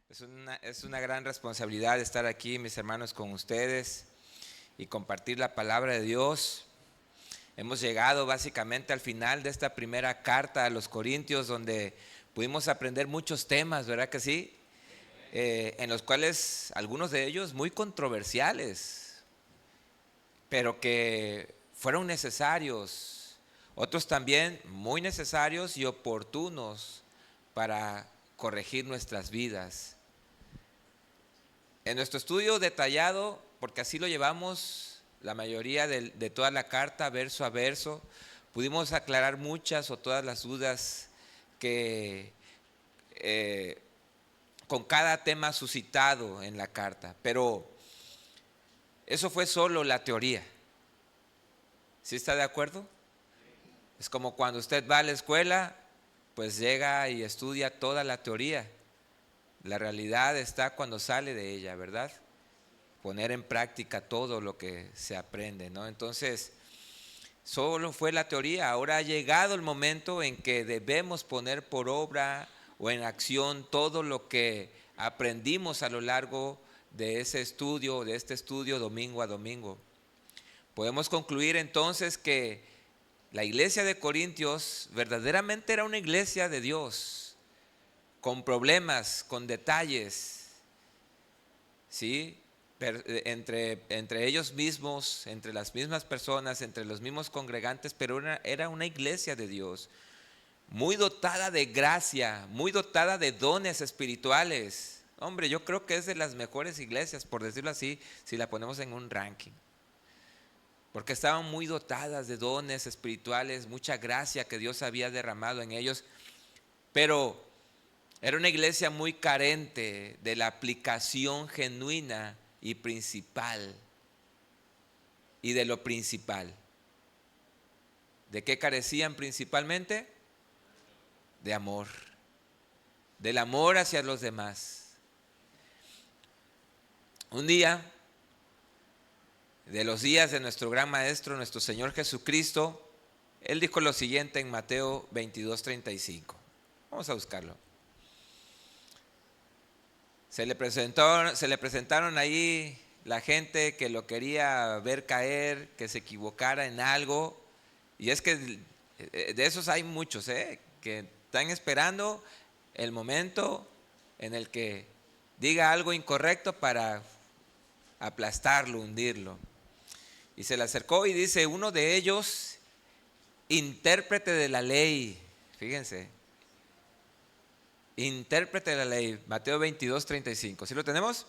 Es una gran responsabilidad estar aquí, mis hermanos, con ustedes y compartir la palabra de Dios. Hemos llegado básicamente al final de esta primera carta a los Corintios, donde pudimos aprender muchos temas, ¿verdad que sí? En los cuales algunos de ellos muy controversiales, pero que fueron necesarios. Otros también muy necesarios y oportunos para corregir nuestras vidas. En nuestro estudio detallado, porque así lo llevamos la mayoría de toda la carta, verso a verso, pudimos aclarar muchas o todas las dudas que con cada tema suscitado en la carta. Pero eso fue solo la teoría. ¿Sí está de acuerdo? Es como cuando usted va a la escuela, pues llega y estudia toda la teoría. La realidad está cuando sale de ella, ¿verdad? Poner en práctica todo lo que se aprende, ¿no? Entonces, solo fue la teoría. Ahora ha llegado el momento en que debemos poner por obra o en acción todo lo que aprendimos a lo largo de ese estudio, de este estudio domingo a domingo. Podemos concluir entonces que la iglesia de Corintios verdaderamente era una iglesia de Dios, con problemas, con detalles, ¿sí? Entre ellos mismos, entre las mismas personas, entre los mismos congregantes, pero era una iglesia de Dios, muy dotada de gracia, muy dotada de dones espirituales. Hombre, yo creo que es de las mejores iglesias, por decirlo así, si la ponemos en un ranking. Porque estaban muy dotadas de dones espirituales, mucha gracia que Dios había derramado en ellos, pero era una iglesia muy carente de la aplicación genuina y principal, y de lo principal. ¿De qué carecían principalmente? De amor, del amor hacia los demás. Un día, de los días de nuestro gran maestro, nuestro Señor Jesucristo, Él dijo lo siguiente en Mateo 22:35. Vamos a buscarlo. Se le presentaron ahí la gente que lo quería ver caer, que se equivocara en algo. Y es que de esos hay muchos, que están esperando el momento en el que diga algo incorrecto para aplastarlo, hundirlo. Y se le acercó y dice, uno de ellos, intérprete de la ley, fíjense, intérprete de la ley, Mateo 22:35. ¿Sí lo tenemos?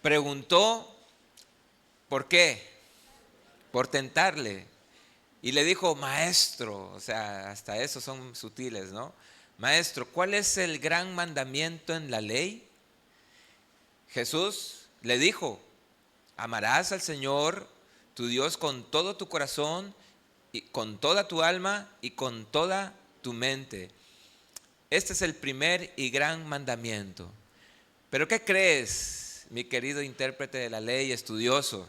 Preguntó, ¿por qué? Por tentarle. Y le dijo, maestro, o sea, hasta eso son sutiles, ¿no? Maestro, ¿cuál es el gran mandamiento en la ley? Jesús le dijo, amarás al Señor, tu Dios, con todo tu corazón, y con toda tu alma y con toda tu mente. Este es el primer y gran mandamiento. ¿Pero qué crees, mi querido intérprete de la ley, estudioso?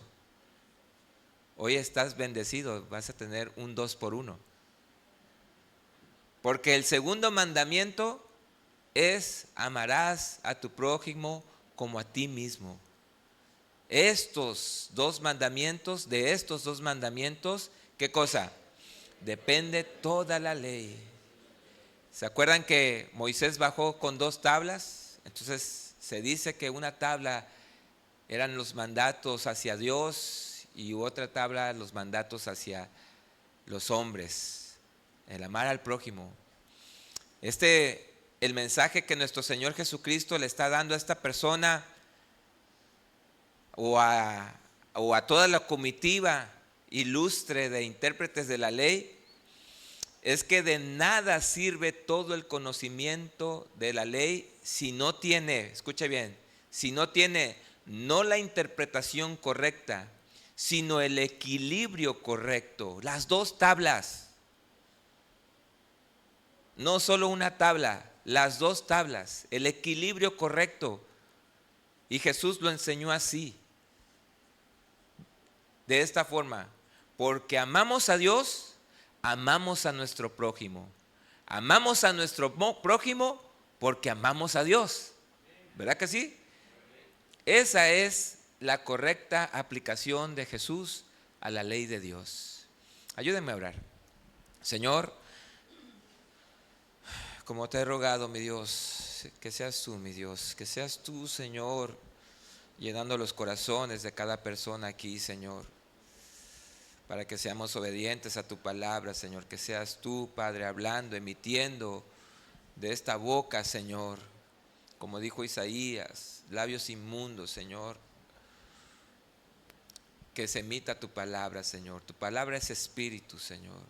Hoy estás bendecido, vas a tener un 2 por 1. Porque el segundo mandamiento es amarás a tu prójimo como a ti mismo. De estos dos mandamientos, ¿qué cosa? Depende toda la ley. ¿Se acuerdan que Moisés bajó con 2 tablas? Entonces se dice que una tabla eran los mandatos hacia Dios y otra tabla los mandatos hacia los hombres, el amar al prójimo. El mensaje que nuestro Señor Jesucristo le está dando a esta persona o a toda la comitiva ilustre de intérpretes de la ley, es que de nada sirve todo el conocimiento de la ley si no tiene, escuche bien, si no tiene no la interpretación correcta, sino el equilibrio correcto, las 2 tablas. No solo una tabla, las 2 tablas, el equilibrio correcto. Y Jesús lo enseñó así, de esta forma, porque amamos a Dios, amamos a nuestro prójimo. Amamos a nuestro prójimo porque amamos a Dios. ¿Verdad que sí? Esa es la correcta aplicación de Jesús a la ley de Dios. Ayúdenme a orar. Señor, como te he rogado, mi Dios, que seas tú, mi Dios, que seas tú, Señor, llenando los corazones de cada persona aquí, Señor, para que seamos obedientes a tu palabra, Señor, que seas tú, Padre, hablando, emitiendo de esta boca, Señor, como dijo Isaías, labios inmundos, Señor, que se emita tu palabra, Señor. Tu palabra es espíritu, Señor.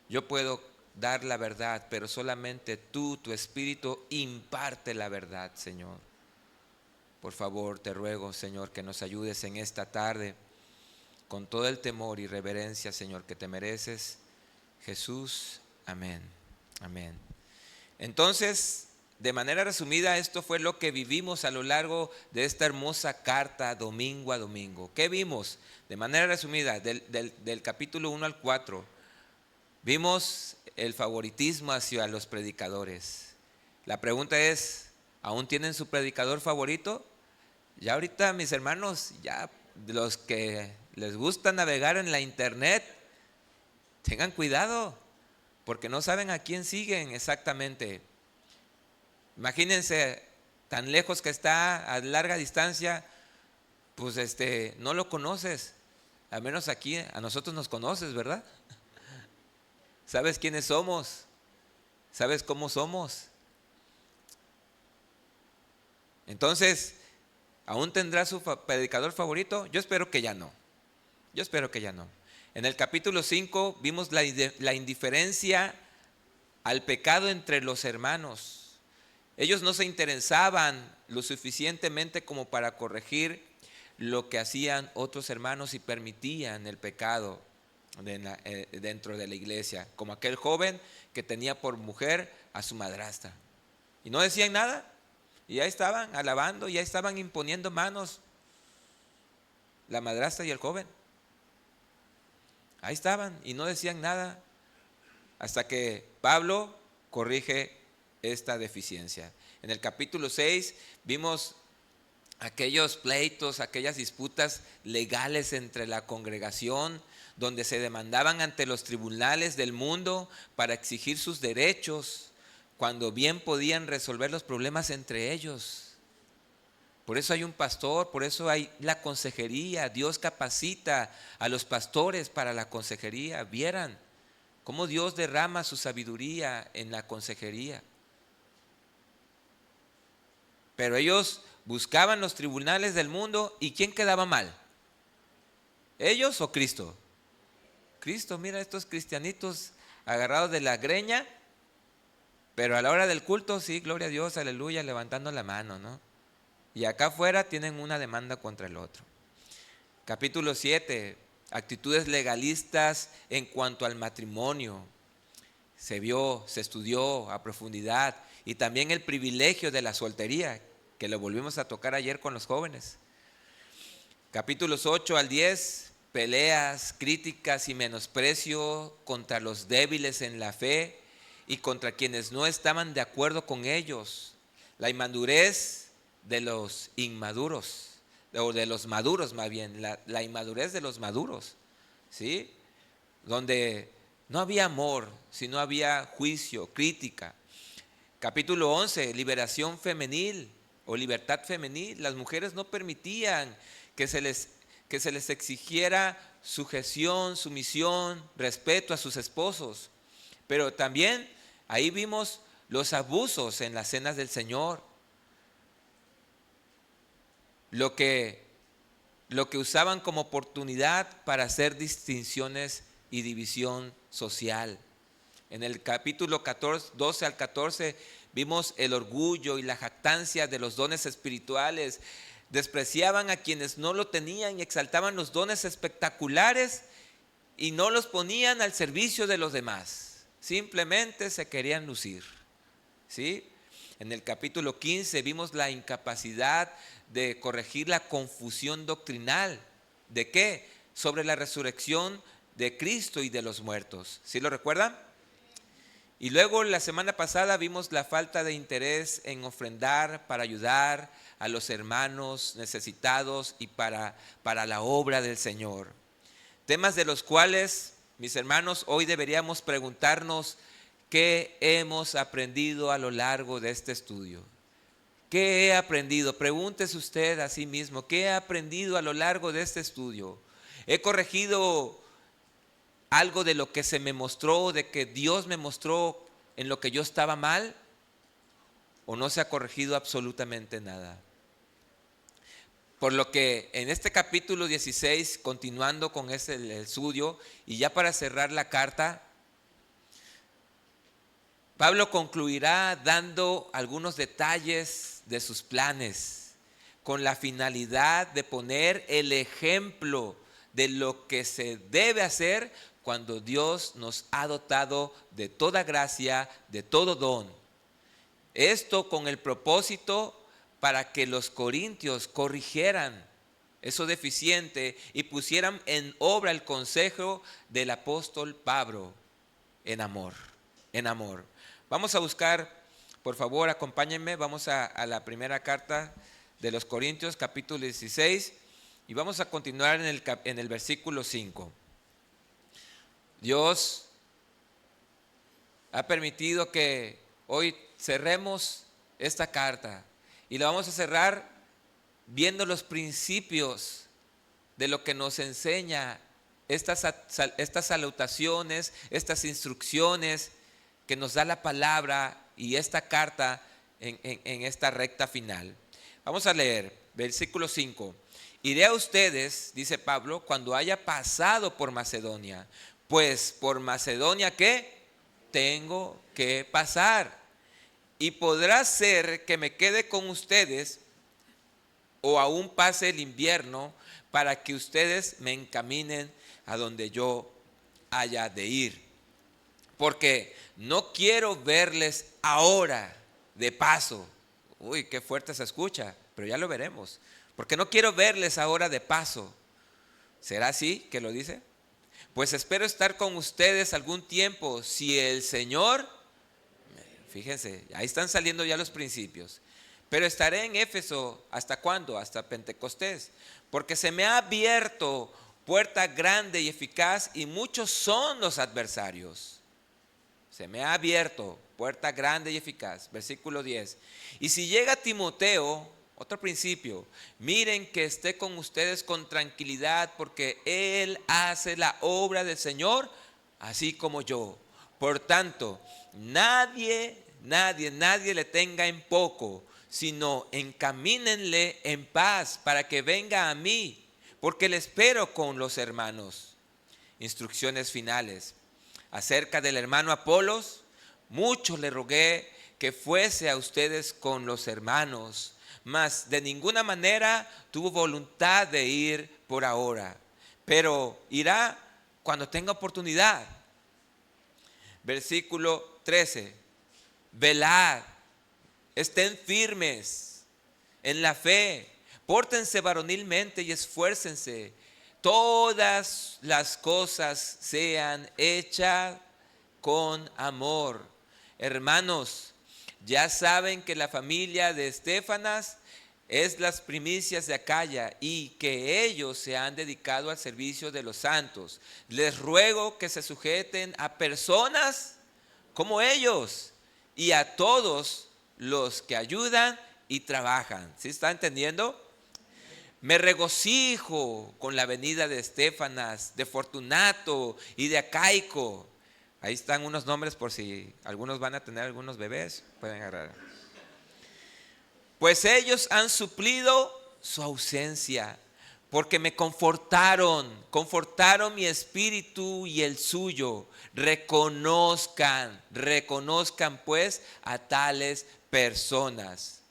Yo puedo dar la verdad, pero solamente tú, tu espíritu, imparte la verdad, Señor. Por favor, te ruego, Señor, que nos ayudes en esta tarde con todo el temor y reverencia, Señor, que te mereces. Jesús, amén. Amén. Entonces, de manera resumida, esto fue lo que vivimos a lo largo de esta hermosa carta, domingo a domingo. ¿Qué vimos? De manera resumida, del capítulo 1 al 4, vimos el favoritismo hacia los predicadores. La pregunta es, ¿aún tienen su predicador favorito? Ya ahorita, mis hermanos, ya los que les gusta navegar en la internet, tengan cuidado, porque no saben a quién siguen exactamente. Imagínense, tan lejos que está, a larga distancia, pues no lo conoces. Al menos aquí a nosotros nos conoces, ¿verdad? ¿Sabes quiénes somos? ¿Sabes cómo somos? Entonces, ¿aún tendrá su predicador favorito? Yo espero que ya no. Yo espero que ya no. En el capítulo 5 vimos la indiferencia al pecado entre los hermanos. Ellos no se interesaban lo suficientemente como para corregir lo que hacían otros hermanos y permitían el pecado dentro de la iglesia, como aquel joven que tenía por mujer a su madrastra. Y no decían nada, y ya estaban alabando, ya estaban imponiendo manos la madrastra y el joven. Ahí estaban y no decían nada hasta que Pablo corrige esta deficiencia. En el capítulo 6 vimos aquellos pleitos, aquellas disputas legales entre la congregación, donde se demandaban ante los tribunales del mundo para exigir sus derechos, cuando bien podían resolver los problemas entre ellos. Por eso hay un pastor, por eso hay la consejería. Dios capacita a los pastores para la consejería. Vieran cómo Dios derrama su sabiduría en la consejería. Pero ellos buscaban los tribunales del mundo, ¿y quién quedaba mal? ¿Ellos o Cristo? Cristo, mira estos cristianitos agarrados de la greña, pero a la hora del culto, sí, gloria a Dios, aleluya, levantando la mano, ¿no? Y acá afuera tienen una demanda contra el otro. Capítulo 7, actitudes legalistas en cuanto al matrimonio. Se vio, se estudió a profundidad. Y también el privilegio de la soltería, que lo volvimos a tocar ayer con los jóvenes. Capítulos 8 al 10, peleas, críticas y menosprecio contra los débiles en la fe y contra quienes no estaban de acuerdo con ellos. La inmadurez de los inmaduros, o de los maduros más bien, la inmadurez de los maduros, ¿sí? Donde no había amor, sino había juicio, crítica. Capítulo 11, liberación femenil o libertad femenil. Las mujeres no permitían que se les exigiera sujeción, sumisión, respeto a sus esposos. Pero también ahí vimos los abusos en las cenas del Señor. Lo que usaban como oportunidad para hacer distinciones y división social. En el capítulo 12 al 14 vimos el orgullo y la jactancia de los dones espirituales. Despreciaban a quienes no lo tenían y exaltaban los dones espectaculares y no los ponían al servicio de los demás. Simplemente se querían lucir, ¿sí? En el capítulo 15 vimos la incapacidad de corregir la confusión doctrinal. ¿De qué? Sobre la resurrección de Cristo y de los muertos. ¿Sí lo recuerdan? Y luego la semana pasada vimos la falta de interés en ofrendar para ayudar a los hermanos necesitados y para la obra del Señor. Temas de los cuales, mis hermanos, hoy deberíamos preguntarnos qué hemos aprendido a lo largo de este estudio. ¿Qué he aprendido? Pregúntese usted a sí mismo, ¿qué he aprendido a lo largo de este estudio? ¿He corregido algo de lo que se me mostró, de que Dios me mostró en lo que yo estaba mal? ¿O no se ha corregido absolutamente nada? Por lo que en este capítulo 16, continuando con el estudio, y ya para cerrar la carta, Pablo concluirá dando algunos detalles de sus planes, con la finalidad de poner el ejemplo de lo que se debe hacer cuando Dios nos ha dotado de toda gracia, de todo don. Esto con el propósito para que los corintios corrigieran eso deficiente y pusieran en obra el consejo del apóstol Pablo en amor, en amor. Vamos a buscar, por favor, acompáñenme, vamos a la primera carta de los Corintios, capítulo 16, y vamos a continuar en el versículo 5. Dios ha permitido que hoy cerremos esta carta y la vamos a cerrar viendo los principios de lo que nos enseña estas salutaciones, estas instrucciones que nos da la palabra y esta carta en esta recta final. Vamos a leer versículo 5. Iré a ustedes, dice Pablo, cuando haya pasado por Macedonia, pues por Macedonia ¿qué? Tengo que pasar. Y podrá ser que me quede con ustedes o aún pase el invierno para que ustedes me encaminen a donde yo haya de ir. Porque no quiero verles ahora de paso. Uy, qué fuerte se escucha, pero ya lo veremos. Porque no quiero verles ahora de paso. ¿Será así que lo dice? Pues espero estar con ustedes algún tiempo, si el Señor, fíjense, ahí están saliendo ya los principios. Pero estaré en Éfeso, ¿hasta cuándo? Hasta Pentecostés. Porque se me ha abierto puerta grande y eficaz y muchos son los adversarios. Se me ha abierto puerta grande y eficaz. Versículo 10. Y si llega Timoteo, otro principio, miren que esté con ustedes con tranquilidad porque él hace la obra del Señor, así como yo. Por tanto, nadie le tenga en poco, sino encamínenle en paz para que venga a mí, porque le espero con los hermanos. Instrucciones finales. Acerca del hermano Apolos, mucho le rogué que fuese a ustedes con los hermanos, mas de ninguna manera tuvo voluntad de ir por ahora, pero irá cuando tenga oportunidad. Versículo 13. Velad, estén firmes en la fe, pórtense varonilmente y esfuércense. Todas las cosas sean hechas con amor. Hermanos, ya saben que la familia de Estéfanas es las primicias de Acaya y que ellos se han dedicado al servicio de los santos. Les ruego que se sujeten a personas como ellos y a todos los que ayudan y trabajan. ¿Sí está entendiendo? Me regocijo con la venida de Estéfanas, de Fortunato y de Acaico. Ahí están unos nombres por si algunos van a tener algunos bebés, pueden agarrar. Pues ellos han suplido su ausencia, porque me confortaron mi espíritu y el suyo. Reconozcan pues a tales personas.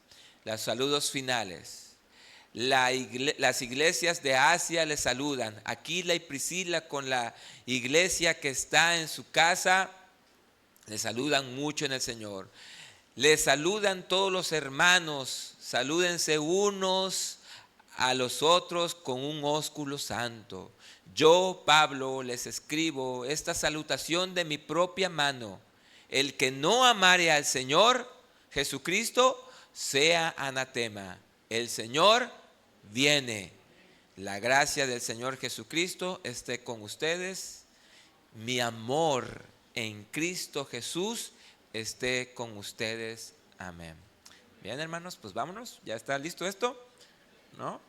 Los saludos finales. Las iglesias de Asia les saludan. Aquila y Priscila con la iglesia que está en su casa les saludan mucho en el Señor. Les saludan todos los hermanos. Salúdense unos a los otros con un ósculo santo. Yo, Pablo, les escribo esta salutación de mi propia mano. El que no amare al Señor Jesucristo, sea anatema. El Señor viene. La gracia del Señor Jesucristo esté con ustedes. Mi amor en Cristo Jesús esté con ustedes. Amén. Bien, hermanos, pues vámonos. ¿Ya está listo esto? ¿No?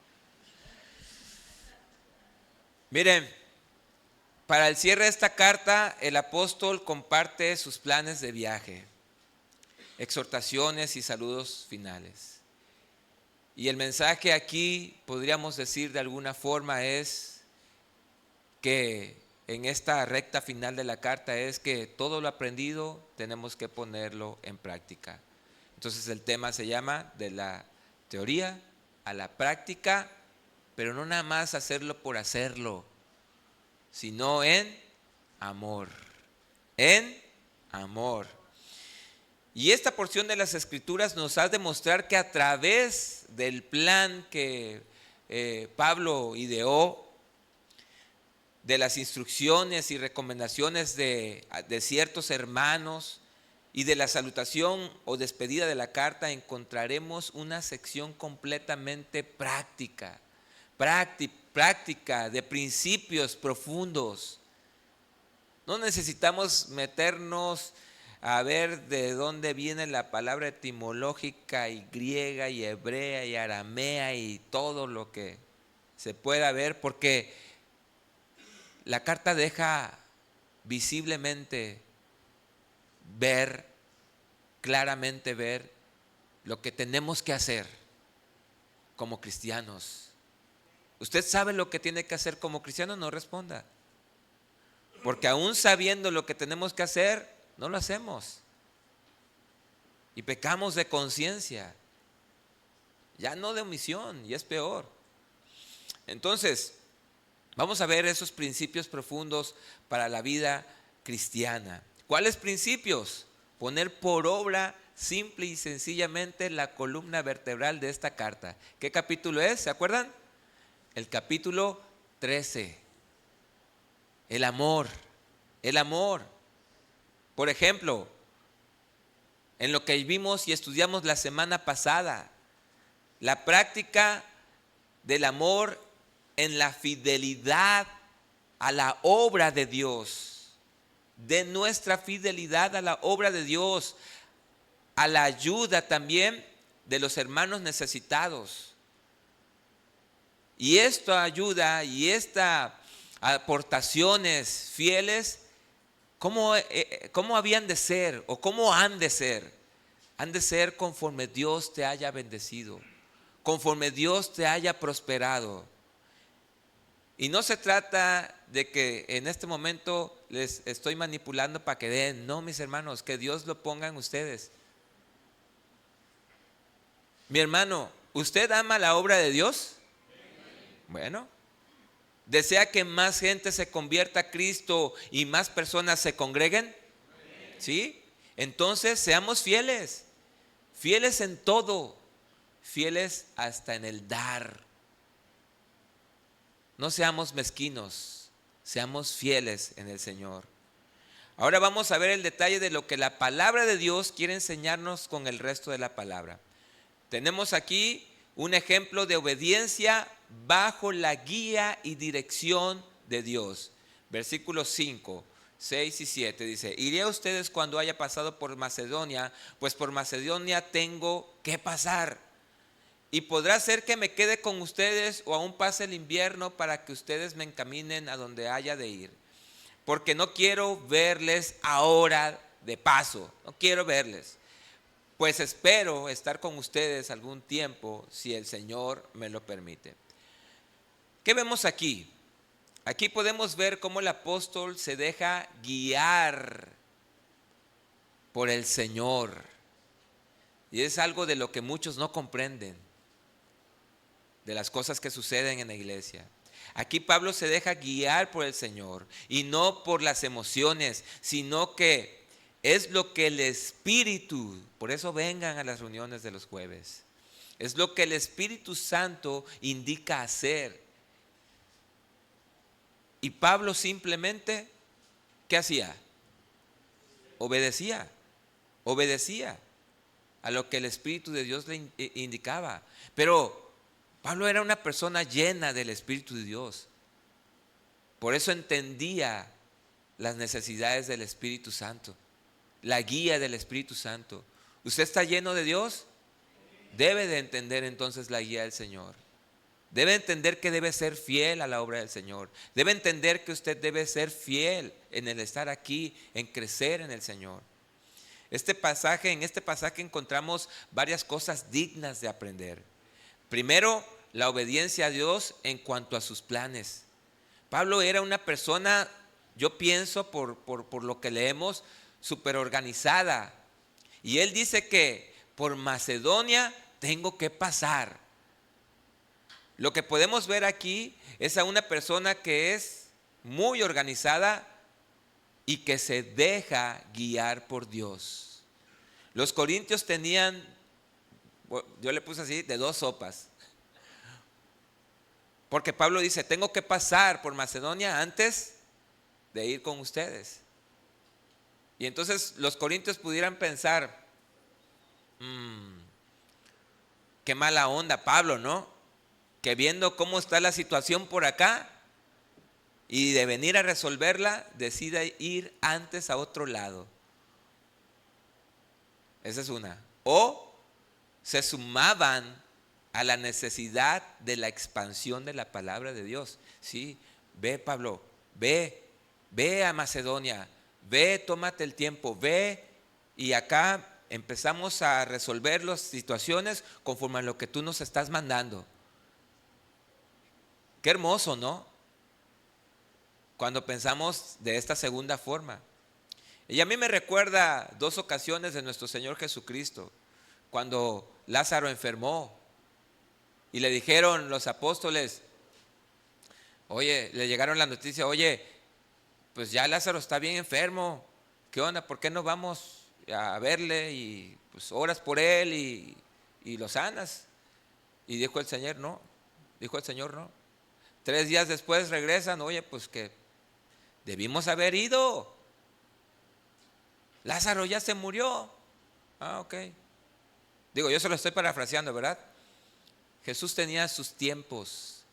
Miren, para el cierre de esta carta, el apóstol comparte sus planes de viaje, exhortaciones y saludos finales. Y el mensaje aquí, podríamos decir de alguna forma, es que en esta recta final de la carta es que todo lo aprendido tenemos que ponerlo en práctica. Entonces el tema se llama de la teoría a la práctica, pero no nada más hacerlo por hacerlo, sino en amor. En amor. Y esta porción de las Escrituras nos ha de mostrar que a través del plan que Pablo ideó, de las instrucciones y recomendaciones de ciertos hermanos y de la salutación o despedida de la carta, encontraremos una sección completamente práctica de principios profundos. No necesitamos meternos a ver de dónde viene la palabra etimológica y griega y hebrea y aramea y todo lo que se pueda ver, porque la carta deja visiblemente ver, claramente ver lo que tenemos que hacer como cristianos. ¿Usted sabe lo que tiene que hacer como cristiano? No responda. Porque aún sabiendo lo que tenemos que hacer, no lo hacemos. Y pecamos de conciencia. Ya no de omisión, y es peor. Entonces, vamos a ver esos principios profundos para la vida cristiana. ¿Cuáles principios? Poner por obra simple y sencillamente la columna vertebral de esta carta. ¿Qué capítulo es? ¿Se acuerdan? El capítulo 13. El amor. El amor. Por ejemplo, en lo que vimos y estudiamos la semana pasada, la práctica del amor en la fidelidad a la obra de Dios, de nuestra fidelidad a la obra de Dios, a la ayuda también de los hermanos necesitados. Y esta ayuda y estas aportaciones fieles, ¿cómo habían de ser o cómo han de ser? Han de ser conforme Dios te haya bendecido, conforme Dios te haya prosperado. Y no se trata de que en este momento les estoy manipulando para que den. No, mis hermanos, que Dios lo ponga en ustedes. Mi hermano, ¿usted ama la obra de Dios? Bueno, ¿desea que más gente se convierta a Cristo y más personas se congreguen? ¿Sí? Entonces seamos fieles, fieles en todo, fieles hasta en el dar. No seamos mezquinos, seamos fieles en el Señor. Ahora vamos a ver el detalle de lo que la palabra de Dios quiere enseñarnos con el resto de la palabra. Tenemos aquí un ejemplo de obediencia bajo la guía y dirección de Dios. Versículos 5, 6 y 7 dice: iré a ustedes cuando haya pasado por Macedonia, pues por Macedonia tengo que pasar. Y podrá ser que me quede con ustedes o aún pase el invierno para que ustedes me encaminen a donde haya de ir. Porque no quiero verles ahora de paso, no quiero verles. Pues espero estar con ustedes algún tiempo si el Señor me lo permite. ¿Qué vemos aquí? Aquí podemos ver cómo el apóstol se deja guiar por el Señor. Y es algo de lo que muchos no comprenden, de las cosas que suceden en la iglesia. Aquí Pablo se deja guiar por el Señor y no por las emociones, sino que es lo que el Espíritu, por eso vengan a las reuniones de los jueves, es lo que el Espíritu Santo indica hacer. Y Pablo simplemente, ¿qué hacía? obedecía a lo que el Espíritu de Dios le indicaba. Pero Pablo era una persona llena del Espíritu de Dios. Por eso entendía las necesidades del Espíritu Santo, la guía del Espíritu Santo. ¿Usted está lleno de Dios? Debe de entender entonces la guía del Señor. Debe entender que debe ser fiel a la obra del Señor. Debe entender que usted debe ser fiel en el estar aquí, en crecer en el Señor. En este pasaje encontramos varias cosas dignas de aprender. Primero, la obediencia a Dios en cuanto a sus planes. Pablo era una persona, yo pienso por lo que leemos, súper organizada. Y él dice que por Macedonia tengo que pasar. Lo que podemos ver aquí es a una persona que es muy organizada y que se deja guiar por Dios. Los corintios tenían, yo le puse así, de dos sopas. Porque Pablo dice, tengo que pasar por Macedonia antes de ir con ustedes. Y entonces los corintios pudieran pensar, qué mala onda Pablo, ¿no? Que viendo cómo está la situación por acá y de venir a resolverla, decide ir antes a otro lado. Esa es una. O se sumaban a la necesidad de la expansión de la palabra de Dios. Sí, ve Pablo, ve a Macedonia, ve, tómate el tiempo, ve, y acá empezamos a resolver las situaciones conforme a lo que tú nos estás mandando. Qué hermoso, ¿no? Cuando pensamos de esta segunda forma. Y a mí me recuerda dos ocasiones de nuestro Señor Jesucristo, cuando Lázaro enfermó y le dijeron los apóstoles, oye, le llegaron la noticia, oye, pues ya Lázaro está bien enfermo, ¿qué onda? ¿Por qué no vamos a verle y pues oras por él y lo sanas? Y dijo el Señor, no. 3 días después regresan, oye, pues que debimos haber ido. Lázaro ya se murió. Ok. Digo, yo se lo estoy parafraseando, ¿verdad? Jesús tenía sus tiempos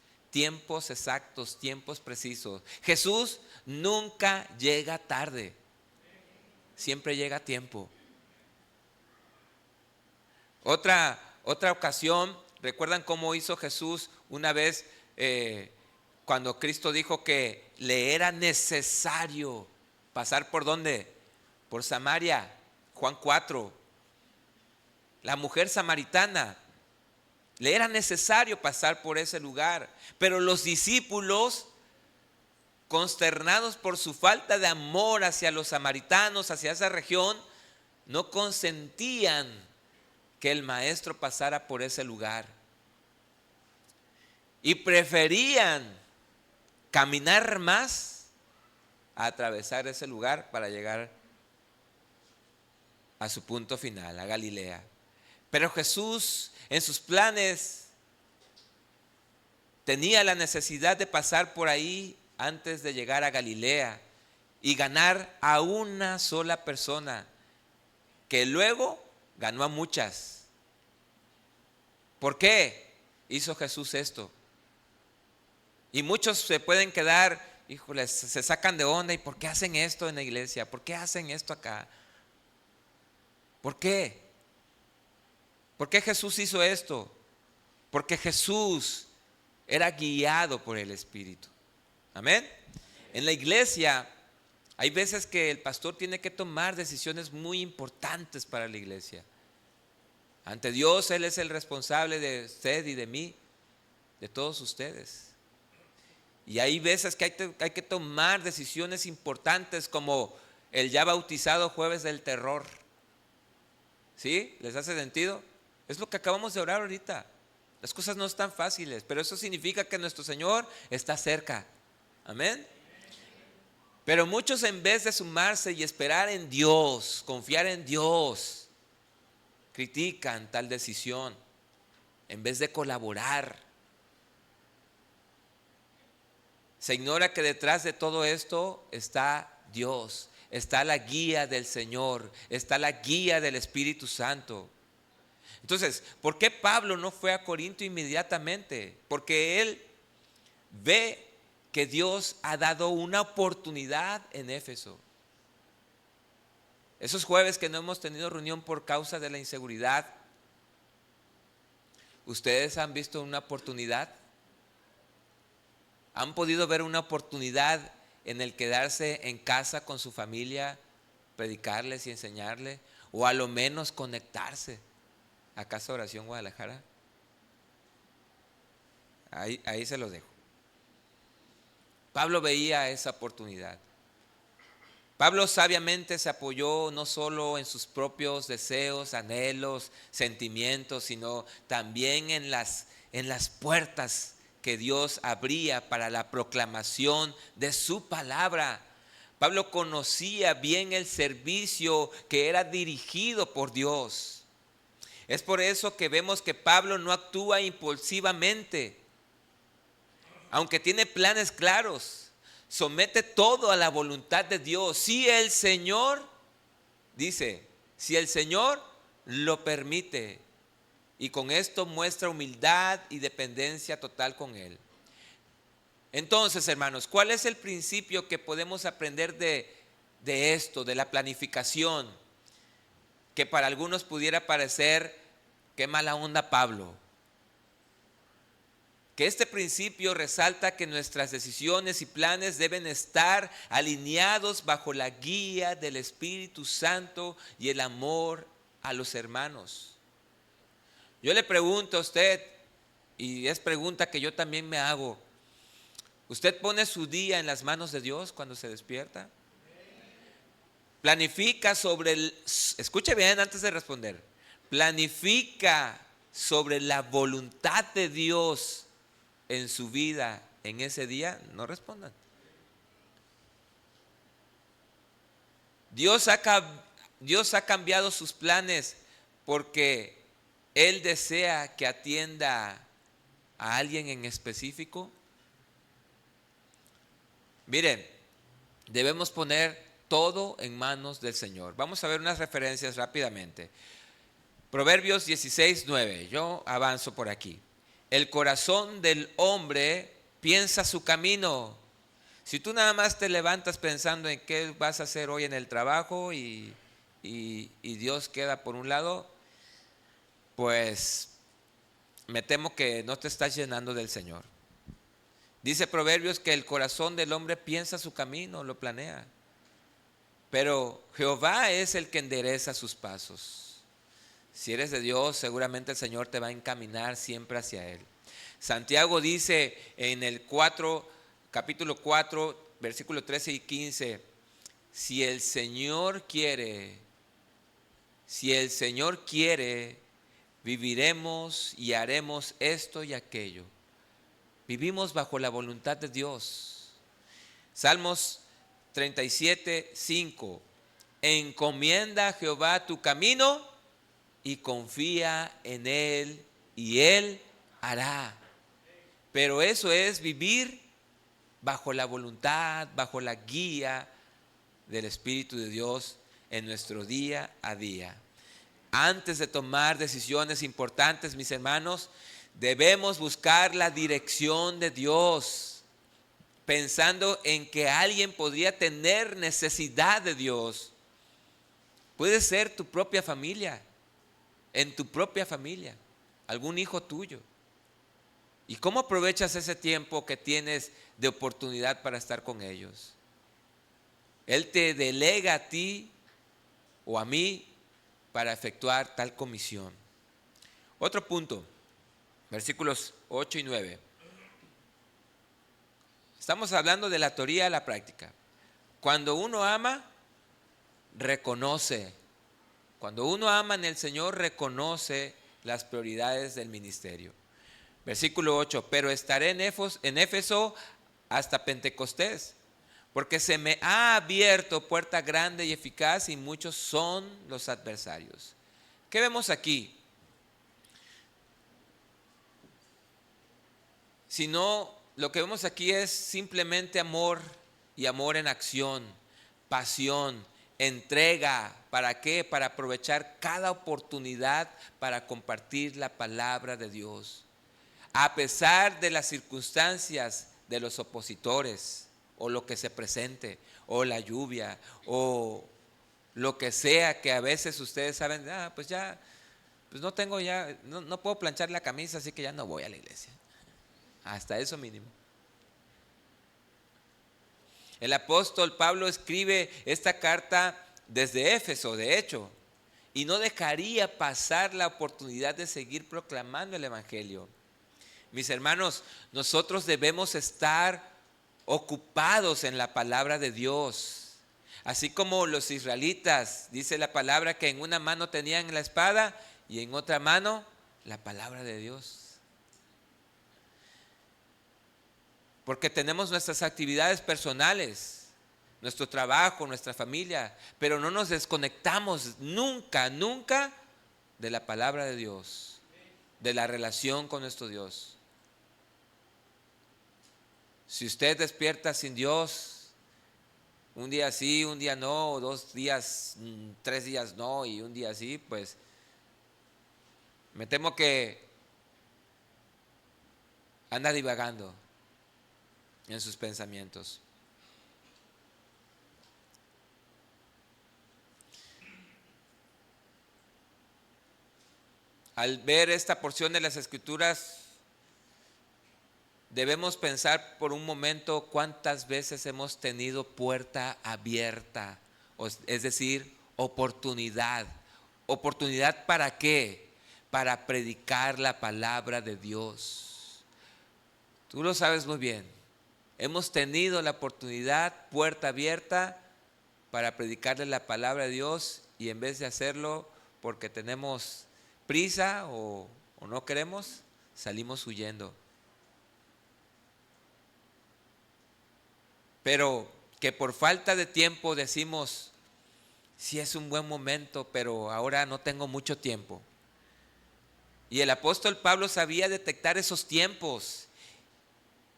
exactos, tiempos precisos. Jesús nunca llega tarde, siempre llega a tiempo. Otra ocasión, ¿recuerdan cómo hizo Jesús una vez cuando Cristo dijo que le era necesario pasar por dónde? Por Samaria, Juan 4. La mujer samaritana, le era necesario pasar por ese lugar, pero los discípulos, consternados por su falta de amor hacia los samaritanos, hacia esa región, no consentían que el maestro pasara por ese lugar y preferían caminar más a atravesar ese lugar para llegar a su punto final, a Galilea. Pero Jesús en sus planes tenía la necesidad de pasar por ahí antes de llegar a Galilea y ganar a una sola persona, que luego ganó a muchas. ¿Por qué hizo Jesús esto? Y muchos se pueden quedar, híjoles, se sacan de onda. ¿Y por qué hacen esto en la iglesia? ¿Por qué hacen esto acá? ¿Por qué? ¿Por qué Jesús hizo esto? Porque Jesús era guiado por el Espíritu. Amén. En la iglesia hay veces que el pastor tiene que tomar decisiones muy importantes para la iglesia. Ante Dios, Él es el responsable de usted y de mí, de todos ustedes. Y hay veces que hay que tomar decisiones importantes, como el ya bautizado jueves del terror. ¿Sí? ¿Les hace sentido? Es lo que acabamos de orar ahorita. Las cosas no están fáciles, pero eso significa que nuestro Señor está cerca. Amén. Pero muchos, en vez de sumarse y esperar en Dios, confiar en Dios, critican tal decisión en vez de colaborar. Se ignora que detrás de todo esto está Dios. está la guía del Señor, está la guía del Espíritu Santo. Entonces, ¿por qué Pablo no fue a Corinto inmediatamente? Porque él ve que Dios ha dado una oportunidad en Éfeso. Esos jueves que no hemos tenido reunión por causa de la inseguridad, ¿ustedes han visto una oportunidad? ¿Han podido ver una oportunidad en el quedarse en casa con su familia, predicarles y enseñarles? O a lo menos conectarse a Casa Oración Guadalajara. Ahí se los dejo. Pablo veía esa oportunidad. Pablo sabiamente se apoyó no solo en sus propios deseos, anhelos, sentimientos, sino también en las puertas que Dios abría para la proclamación de su palabra. Pablo conocía bien el servicio que era dirigido por Dios. Es por eso que vemos que Pablo no actúa impulsivamente, aunque tiene planes claros. Somete todo a la voluntad de Dios. Si el Señor, dice, si el Señor lo permite. Y con esto muestra humildad y dependencia total con Él. Entonces, hermanos, ¿cuál es el principio que podemos aprender de esto, de la planificación? Que para algunos pudiera parecer, qué mala onda Pablo. Que este principio resalta que nuestras decisiones y planes deben estar alineados bajo la guía del Espíritu Santo y el amor a los hermanos. Yo le pregunto a usted, y es pregunta que yo también me hago, ¿usted pone su día en las manos de Dios cuando se despierta? Planifica escuche bien antes de responder, planifica sobre la voluntad de Dios en su vida en ese día. No respondan. Dios ha cambiado sus planes porque Él desea que atienda a alguien en específico. Miren, debemos poner todo en manos del Señor. Vamos a ver unas referencias rápidamente. Proverbios 16:9. Yo avanzo por aquí. El corazón del hombre piensa su camino. Si tú nada más te levantas pensando en qué vas a hacer hoy en el trabajo y Dios queda por un lado, pues me temo que no te estás llenando del Señor. Dice Proverbios que el corazón del hombre piensa su camino, lo planea. Pero Jehová es el que endereza sus pasos. Si eres de Dios, seguramente el Señor te va a encaminar siempre hacia Él. Santiago dice en el capítulo 4, versículo 13 y 15, si el Señor quiere, viviremos y haremos esto y aquello. Vivimos bajo la voluntad de Dios. Salmos 37:5, encomienda a Jehová tu camino y confía en Él y Él hará. Pero eso es vivir bajo la voluntad, bajo la guía del Espíritu de Dios en nuestro día a día. Antes de tomar decisiones importantes, mis hermanos, debemos buscar la dirección de Dios, pensando en que alguien podría tener necesidad de Dios. Puede ser tu propia familia, en tu propia familia, algún hijo tuyo. ¿Y cómo aprovechas ese tiempo que tienes de oportunidad para estar con ellos? Él te delega a ti o a mí para efectuar tal comisión. Otro punto, versículos 8 y 9. Estamos hablando de la teoría a la práctica. Cuando uno ama, reconoce. Cuando uno ama en el Señor, reconoce las prioridades del ministerio. Versículo 8, pero estaré en Éfeso hasta Pentecostés, porque se me ha abierto puerta grande y eficaz y muchos son los adversarios. ¿Qué vemos aquí? Lo que vemos aquí es simplemente amor y amor en acción. pasión, entrega. ¿Para qué? Para aprovechar cada oportunidad para compartir la palabra de Dios. A pesar de las circunstancias de los opositores, o lo que se presente, o la lluvia, o lo que sea, que a veces ustedes saben, pues ya, pues no tengo ya, no puedo planchar la camisa, así que ya no voy a la iglesia. Hasta eso mínimo. El apóstol Pablo escribe esta carta desde Éfeso, de hecho, y no dejaría pasar la oportunidad de seguir proclamando el evangelio. Mis hermanos, nosotros debemos estar ocupados en la palabra de Dios. Así como los israelitas, dice la palabra que en una mano tenían la espada y en otra mano la palabra de Dios. Porque tenemos nuestras actividades personales, nuestro trabajo, nuestra familia, pero no nos desconectamos nunca de la palabra de Dios, de la relación con nuestro Dios. Si usted despierta sin Dios, un día sí, un día no, o 2 días, 3 días no, y un día sí, pues me temo que anda divagando en sus pensamientos. Al ver esta porción de las Escrituras, debemos pensar por un momento cuántas veces hemos tenido puerta abierta, es decir, oportunidad. ¿Oportunidad para qué? Para predicar la palabra de Dios. Tú lo sabes muy bien. Hemos tenido la oportunidad, puerta abierta, para predicarle la palabra de Dios, y en vez de hacerlo porque tenemos prisa o no queremos, salimos huyendo. Pero que por falta de tiempo decimos, sí es un buen momento, pero ahora no tengo mucho tiempo. Y el apóstol Pablo sabía detectar esos tiempos,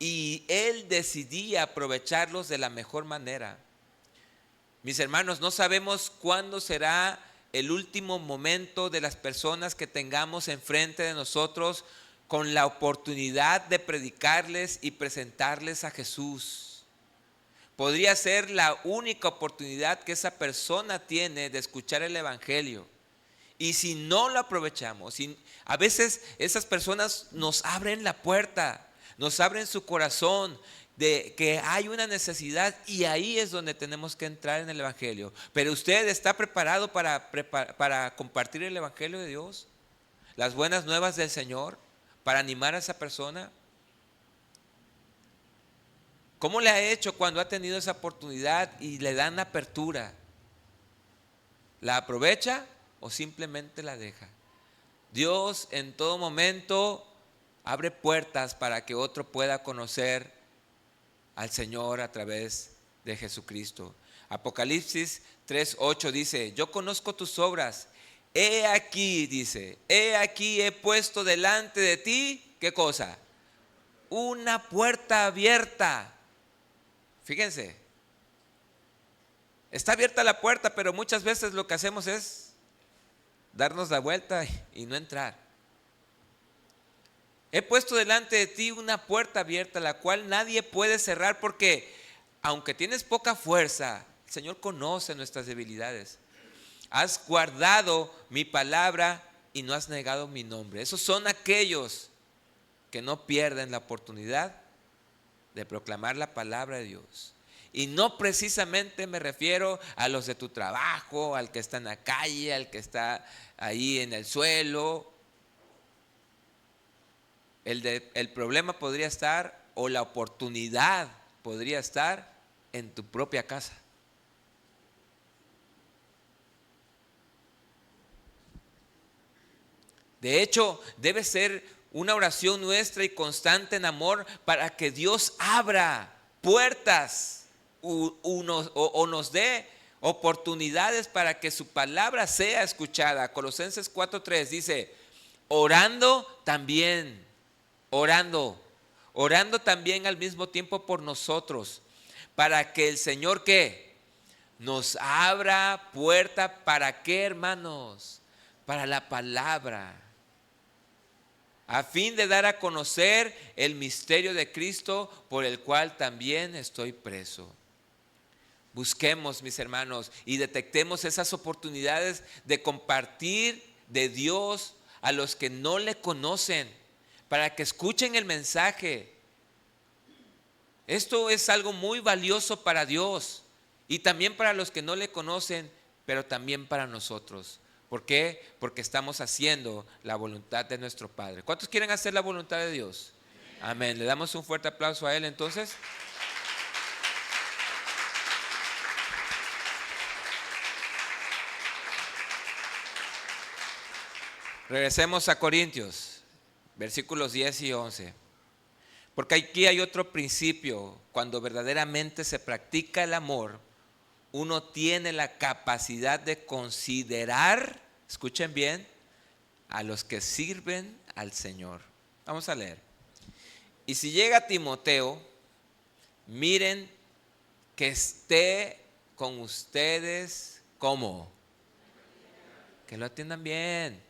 y él decidía aprovecharlos de la mejor manera. Mis hermanos, no sabemos cuándo será el último momento de las personas que tengamos enfrente de nosotros con la oportunidad de predicarles y presentarles a Jesús. Podría ser la única oportunidad que esa persona tiene de escuchar el evangelio. Y si no lo aprovechamos, a veces esas personas nos abren la puerta, nos abren su corazón de que hay una necesidad, y ahí es donde tenemos que entrar en el evangelio. Pero usted está preparado para compartir el evangelio de Dios, las buenas nuevas del Señor, para animar a esa persona. ¿Cómo le ha hecho cuando ha tenido esa oportunidad y le dan apertura? ¿La aprovecha o simplemente la deja? Dios en todo momento abre puertas para que otro pueda conocer al Señor a través de Jesucristo. Apocalipsis 3:8 dice: yo conozco tus obras. He aquí, dice, he aquí he puesto delante de ti, ¿qué cosa? Una puerta abierta. Fíjense, está abierta la puerta, pero muchas veces lo que hacemos es darnos la vuelta y no entrar. He puesto delante de ti una puerta abierta, la cual nadie puede cerrar, porque aunque tienes poca fuerza, el Señor conoce nuestras debilidades. Has guardado mi palabra y no has negado mi nombre. Esos son aquellos que no pierden la oportunidad de proclamar la palabra de Dios. Y no precisamente me refiero a los de tu trabajo, al que está en la calle, al que está ahí en el suelo. El problema podría estar, o la oportunidad podría estar, en tu propia casa. De hecho, debe ser una oración nuestra y constante en amor para que Dios abra puertas o nos dé oportunidades para que su palabra sea escuchada. Colosenses 4:3 dice: orando también también al mismo tiempo por nosotros, para que el Señor, ¿qué? nos abra puerta. ¿Para qué, hermanos? Para la palabra, a fin de dar a conocer el misterio de Cristo, por el cual también estoy preso. Busquemos, mis hermanos, y detectemos esas oportunidades de compartir de Dios a los que no le conocen, para que escuchen el mensaje. Esto es algo muy valioso para Dios y también para los que no le conocen, pero también para nosotros. ¿Por qué? Porque estamos haciendo la voluntad de nuestro Padre. ¿Cuántos quieren hacer la voluntad de Dios? Amén. Le damos un fuerte aplauso a Él entonces. Regresemos a Corintios, versículos 10 y 11. Porque aquí hay otro principio. Cuando verdaderamente se practica el amor, uno tiene la capacidad de considerar, escuchen bien, a los que sirven al Señor. Vamos a leer. Y si llega Timoteo, miren que esté con ustedes, ¿cómo? Que lo atiendan bien.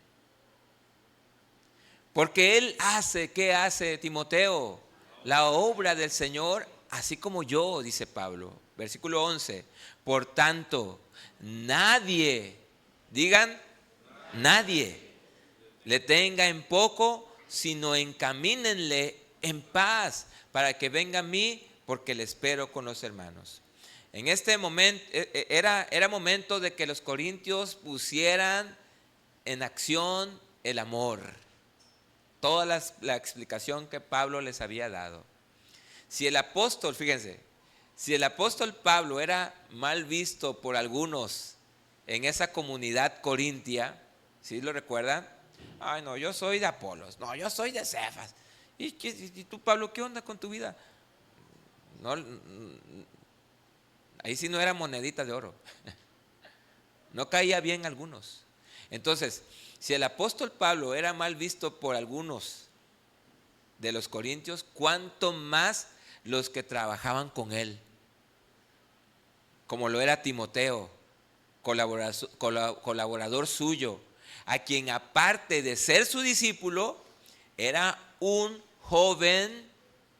Porque él hace, ¿qué hace Timoteo? La obra del Señor, así como yo, dice Pablo. Versículo 11. Por tanto, nadie, digan, nadie le tenga en poco, sino encamínenle en paz, para que venga a mí, porque le espero con los hermanos. En este momento, era momento de que los corintios pusieran en acción el amor. Toda la explicación que Pablo les había dado. Si el apóstol, fíjense, si el apóstol Pablo era mal visto por algunos en esa comunidad corintia, ¿sí lo recuerdan? Ay, no, yo soy de Apolos, no, yo soy de Cefas. ¿Y tú, Pablo, qué onda con tu vida? No, ahí sí no era monedita de oro. No caía bien algunos. Entonces, si el apóstol Pablo era mal visto por algunos de los corintios, ¿cuánto más los que trabajaban con él? Como lo era Timoteo, colaborador suyo, a quien aparte de ser su discípulo, era un joven,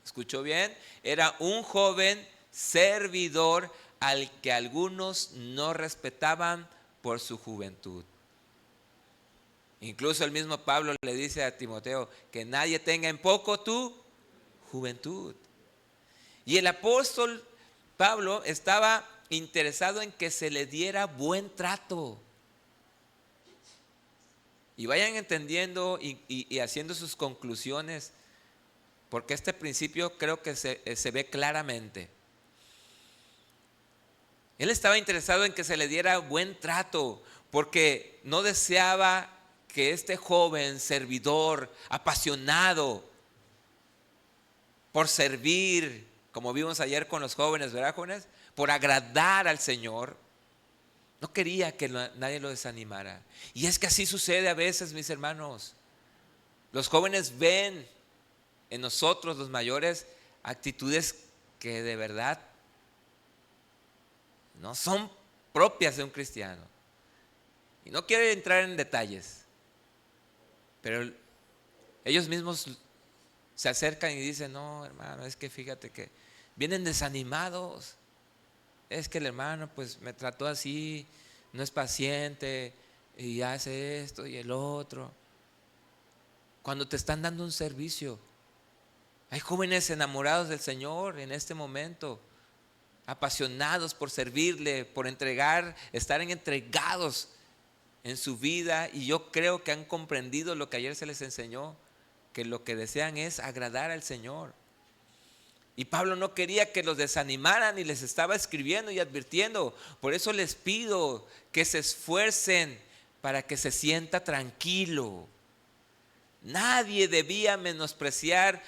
¿escuchó bien? Era un joven servidor al que algunos no respetaban por su juventud. Incluso el mismo Pablo le dice a Timoteo que nadie tenga en poco tu juventud. Y el apóstol Pablo estaba interesado en que se le diera buen trato. Y vayan entendiendo y haciendo sus conclusiones, porque este principio creo que se ve claramente. Él estaba interesado en que se le diera buen trato, porque no deseaba que este joven servidor, apasionado por servir, como vimos ayer con los jóvenes, ¿verdad, jóvenes? Por agradar al Señor, no quería que nadie lo desanimara. Y es que así sucede a veces, mis hermanos. Los jóvenes ven en nosotros, los mayores, actitudes que de verdad no son propias de un cristiano. Y no quiero entrar en detalles, pero ellos mismos se acercan y dicen, no, hermano, es que fíjate que vienen desanimados. Es que el hermano pues me trató así, no es paciente y hace esto y el otro. Cuando te están dando un servicio, hay jóvenes enamorados del Señor en este momento, apasionados por servirle, por entregar, estar entregados en su vida, y yo creo que han comprendido lo que ayer se les enseñó, que lo que desean es agradar al Señor. Y Pablo no quería que los desanimaran y les estaba escribiendo y advirtiendo. Por eso les pido que se esfuercen para que se sienta tranquilo. Nadie debía menospreciarlo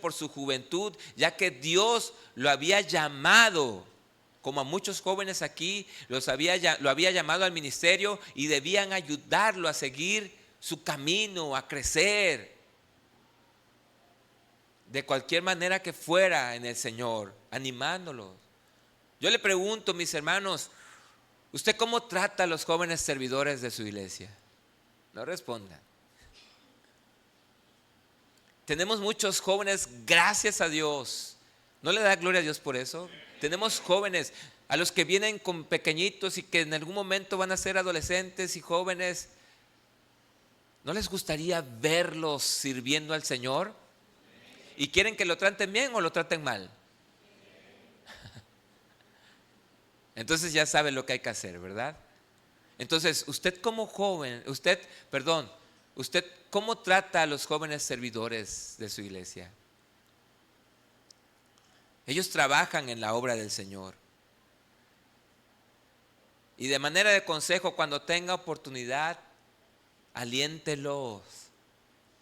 por su juventud, ya que Dios lo había llamado, como a muchos jóvenes aquí, lo había llamado al ministerio y debían ayudarlo a seguir su camino, a crecer. De cualquier manera que fuera en el Señor, animándolos. Yo le pregunto, mis hermanos, ¿usted cómo trata a los jóvenes servidores de su iglesia? No respondan. Tenemos muchos jóvenes, gracias a Dios. ¿No le da gloria a Dios por eso? Tenemos jóvenes a los que vienen con pequeñitos y que en algún momento van a ser adolescentes y jóvenes. ¿No les gustaría verlos sirviendo al Señor? ¿Y quieren que lo traten bien o lo traten mal? Entonces ya sabe lo que hay que hacer, ¿verdad? Entonces, usted como joven, usted cómo trata a los jóvenes servidores de su iglesia. Ellos trabajan en la obra del Señor. Y de manera de consejo, cuando tenga oportunidad, aliéntelos,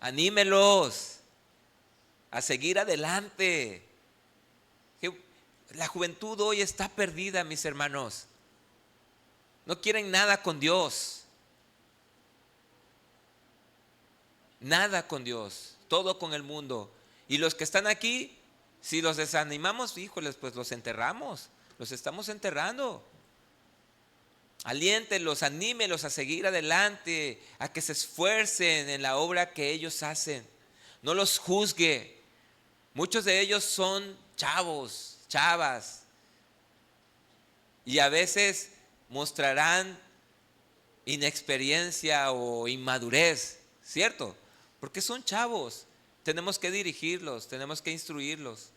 anímelos a seguir adelante. La juventud hoy está perdida, mis hermanos. No quieren nada con Dios. Nada con Dios, todo con el mundo. Y los que están aquí, si los desanimamos, híjoles, pues los enterramos, los estamos enterrando. Aliéntelos, anímelos a seguir adelante, a que se esfuercen en la obra que ellos hacen. No los juzgue. Muchos de ellos son chavos, chavas, y a veces mostrarán inexperiencia o inmadurez, ¿cierto? Porque son chavos, tenemos que dirigirlos, tenemos que instruirlos.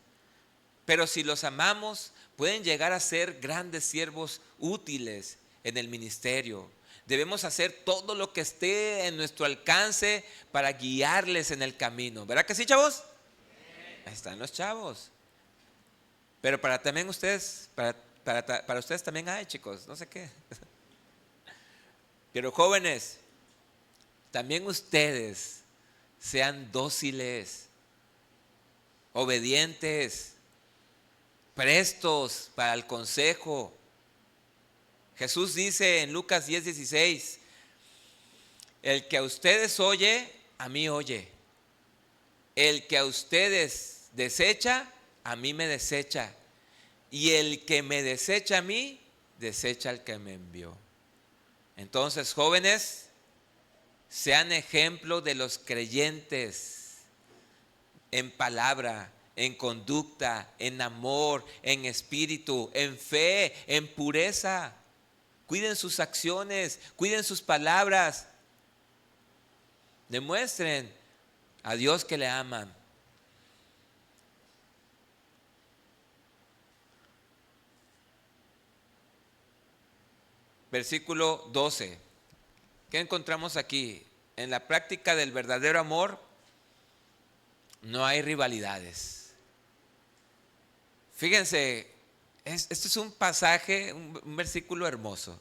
Pero si los amamos, pueden llegar a ser grandes siervos útiles en el ministerio. Debemos hacer todo lo que esté en nuestro alcance para guiarles en el camino. ¿Verdad que sí, chavos? Ahí están los chavos. Pero para también ustedes, para ustedes también hay, chicos, no sé qué. Pero jóvenes, también ustedes sean dóciles, obedientes, prestos para el consejo. Jesús dice en Lucas 10:16, el que a ustedes oye, a mí oye. El que a ustedes desecha, a mí me desecha. Y el que me desecha a mí, desecha al que me envió. Entonces, jóvenes, sean ejemplo de los creyentes en palabra, en conducta, en amor, en espíritu, en fe, en pureza. Cuiden sus acciones, cuiden sus palabras. Demuestren a Dios que le aman. Versículo 12. ¿Qué encontramos aquí? En la práctica del verdadero amor no hay rivalidades. Fíjense, este es un pasaje, un versículo hermoso.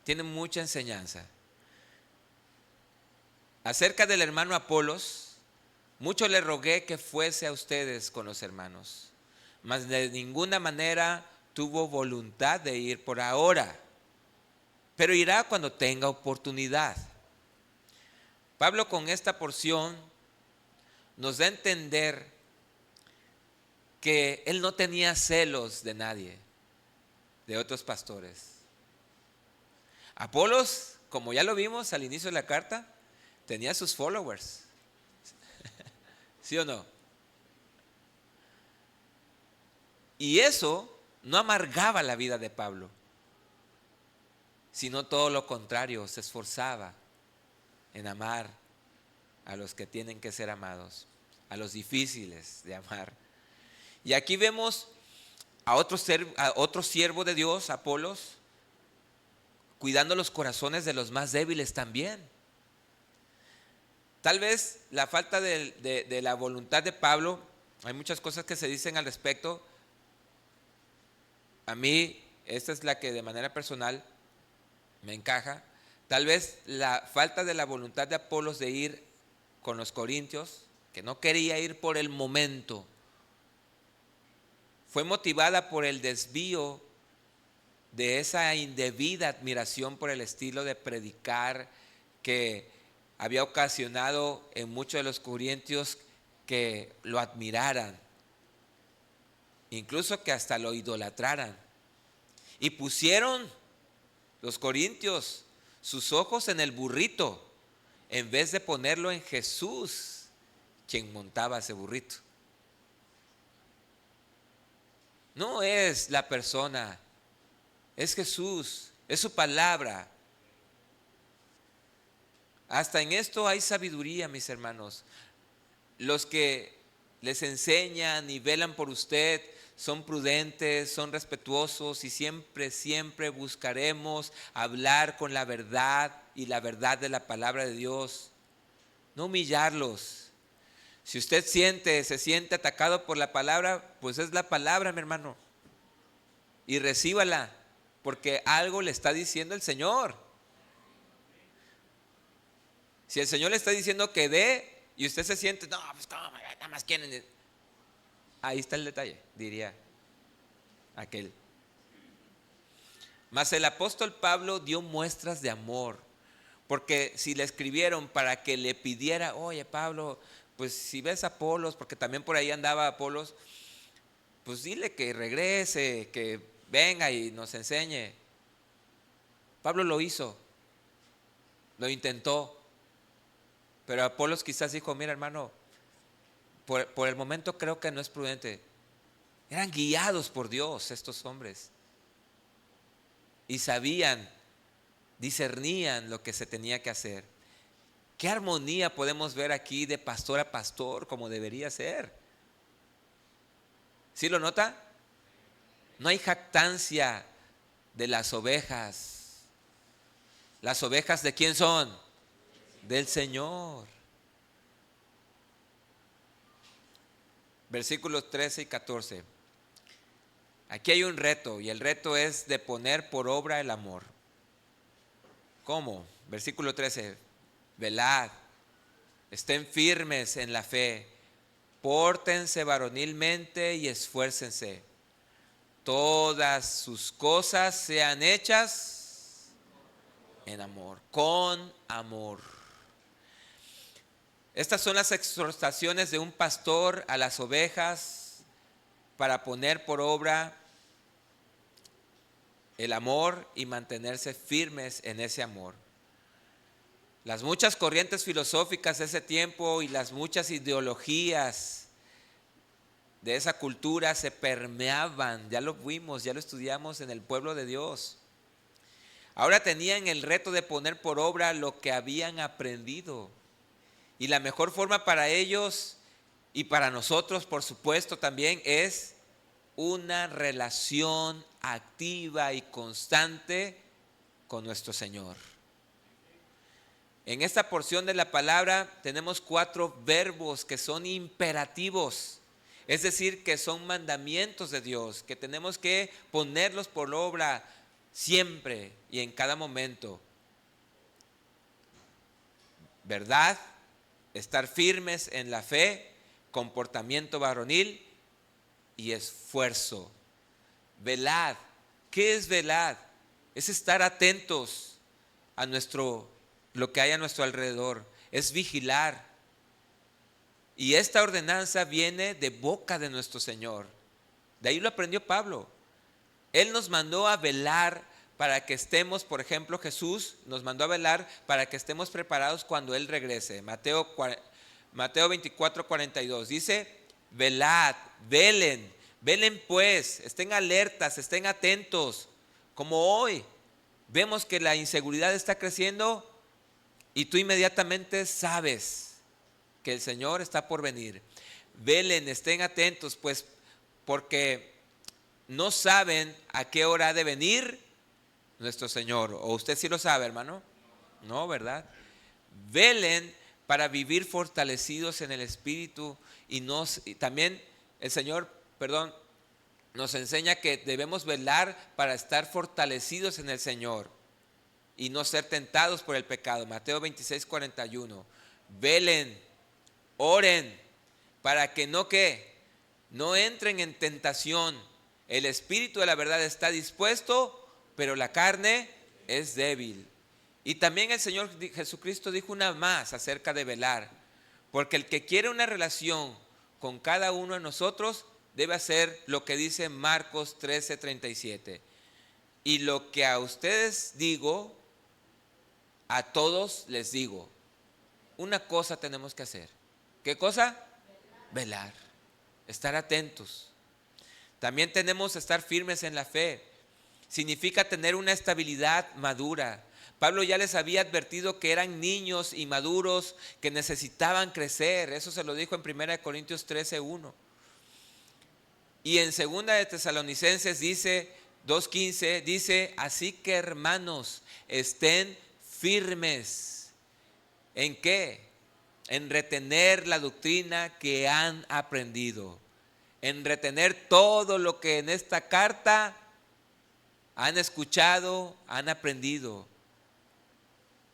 Tiene mucha enseñanza. Acerca del hermano Apolos, mucho le rogué que fuese a ustedes con los hermanos, mas de ninguna manera tuvo voluntad de ir por ahora, pero irá cuando tenga oportunidad. Pablo con esta porción nos da a entender que él no tenía celos de nadie, de otros pastores. Apolos, como ya lo vimos al inicio de la carta, tenía sus followers. ¿Sí o no? Y eso no amargaba la vida de Pablo, sino todo lo contrario, se esforzaba en amar a los que tienen que ser amados, a los difíciles de amar. Y aquí vemos a otro siervo de Dios, Apolos, cuidando los corazones de los más débiles también. Tal vez la falta de la voluntad de Pablo, hay muchas cosas que se dicen al respecto. A mí, esta es la que de manera personal me encaja. Tal vez la falta de la voluntad de Apolos de ir con los corintios, que no quería ir por el momento, fue motivada por el desvío de esa indebida admiración por el estilo de predicar que había ocasionado en muchos de los corintios que lo admiraran, incluso que hasta lo idolatraran. Y pusieron los corintios sus ojos en el burrito en vez de ponerlo en Jesús, quien montaba ese burrito. No es la persona, es Jesús, es su palabra. Hasta en esto hay sabiduría, mis hermanos. Los que les enseñan y velan por usted son prudentes, son respetuosos y siempre buscaremos hablar con la verdad y la verdad de la palabra de Dios. No humillarlos. Si usted se siente atacado por la palabra, pues es la palabra, mi hermano. Y recíbala, porque algo le está diciendo el Señor. Si el Señor le está diciendo que dé y usted se siente, no, pues cómo, nada más quieren. Ahí está el detalle, diría aquel. Mas el apóstol Pablo dio muestras de amor, porque si le escribieron para que le pidiera, oye Pablo, pues si ves a Apolos, porque también por ahí andaba Apolos, pues dile que regrese, que venga y nos enseñe. Pablo lo hizo, lo intentó, pero Apolos quizás dijo, mira hermano, por el momento creo que no es prudente. Eran guiados por Dios estos hombres y sabían, discernían lo que se tenía que hacer. ¿Qué armonía podemos ver aquí de pastor a pastor como debería ser? ¿Sí lo nota? No hay jactancia de las ovejas. ¿Las ovejas de quién son? Del Señor. Versículos 13 y 14. Aquí hay un reto y el reto es de poner por obra el amor. ¿Cómo? Versículo 13. Velad, estén firmes en la fe, pórtense varonilmente y esfuércense. Todas sus cosas sean hechas en amor, con amor. Estas son las exhortaciones de un pastor a las ovejas para poner por obra el amor y mantenerse firmes en ese amor. Las muchas corrientes filosóficas de ese tiempo y las muchas ideologías de esa cultura se permeaban, ya lo vimos, ya lo estudiamos en el pueblo de Dios. Ahora tenían el reto de poner por obra lo que habían aprendido. Y la mejor forma para ellos y para nosotros, por supuesto, también es una relación activa y constante con nuestro Señor. En esta porción de la palabra tenemos 4 verbos que son imperativos, es decir, que son mandamientos de Dios, que tenemos que ponerlos por obra siempre y en cada momento. ¿Verdad? Estar firmes en la fe, comportamiento varonil y esfuerzo. Velad. ¿Qué es velad? Es estar atentos a lo que hay a nuestro alrededor. Es vigilar. Y esta ordenanza viene de boca de nuestro Señor. De ahí lo aprendió Pablo. Él nos mandó a velar para que estemos, por ejemplo, Jesús nos mandó a velar para que estemos preparados cuando Él regrese. Mateo 24:42 dice, velad, velen pues, estén alertas, estén atentos. Como hoy vemos que la inseguridad está creciendo y tú inmediatamente sabes que el Señor está por venir. Velen, estén atentos, pues porque no saben a qué hora ha de venir nuestro Señor. ¿O usted sí lo sabe, hermano? No, ¿verdad? Velen para vivir fortalecidos en el Espíritu y también el Señor, nos enseña que debemos velar para estar fortalecidos en el Señor y no ser tentados por el pecado. Mateo 26:41. Velen, oren para que no entren en tentación. El espíritu de la verdad está dispuesto, pero la carne es débil. Y también el Señor Jesucristo dijo una más acerca de velar, porque el que quiere una relación con cada uno de nosotros debe hacer lo que dice Marcos 13:37. Y lo que a ustedes digo, a todos les digo. Una cosa tenemos que hacer. ¿Qué cosa? Velar. Estar atentos. También tenemos que estar firmes en la fe. Significa tener una estabilidad madura. Pablo ya les había advertido que eran niños inmaduros que necesitaban crecer. Eso se lo dijo en 1 Corintios 13:1. Y en 2 de Tesalonicenses dice 2:15, dice, así que hermanos, estén firmes. ¿En qué? En retener la doctrina que han aprendido. En retener todo lo que en esta carta han escuchado, han aprendido.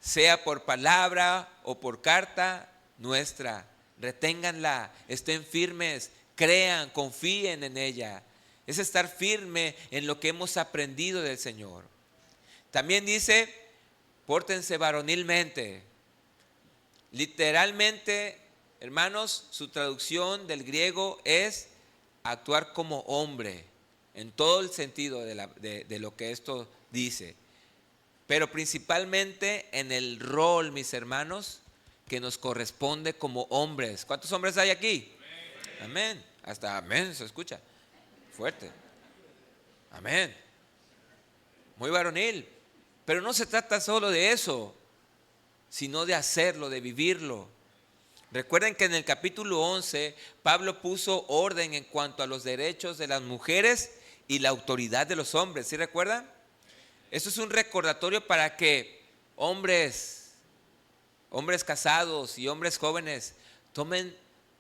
Sea por palabra o por carta nuestra. Reténganla, estén firmes, crean, confíen en ella. Es estar firme en lo que hemos aprendido del Señor. También dice, pórtense varonilmente. Literalmente, hermanos, su traducción del griego es actuar como hombre, en todo el sentido de lo que esto dice. Pero principalmente en el rol, mis hermanos, que nos corresponde como hombres. ¿Cuántos hombres hay aquí? Amén. Hasta amén se escucha. Fuerte. Amén. Muy varonil. Pero no se trata solo de eso, sino de hacerlo, de vivirlo. Recuerden que en el capítulo 11, Pablo puso orden en cuanto a los derechos de las mujeres y la autoridad de los hombres. ¿Sí recuerdan? Esto es un recordatorio para que hombres casados y hombres jóvenes tomen,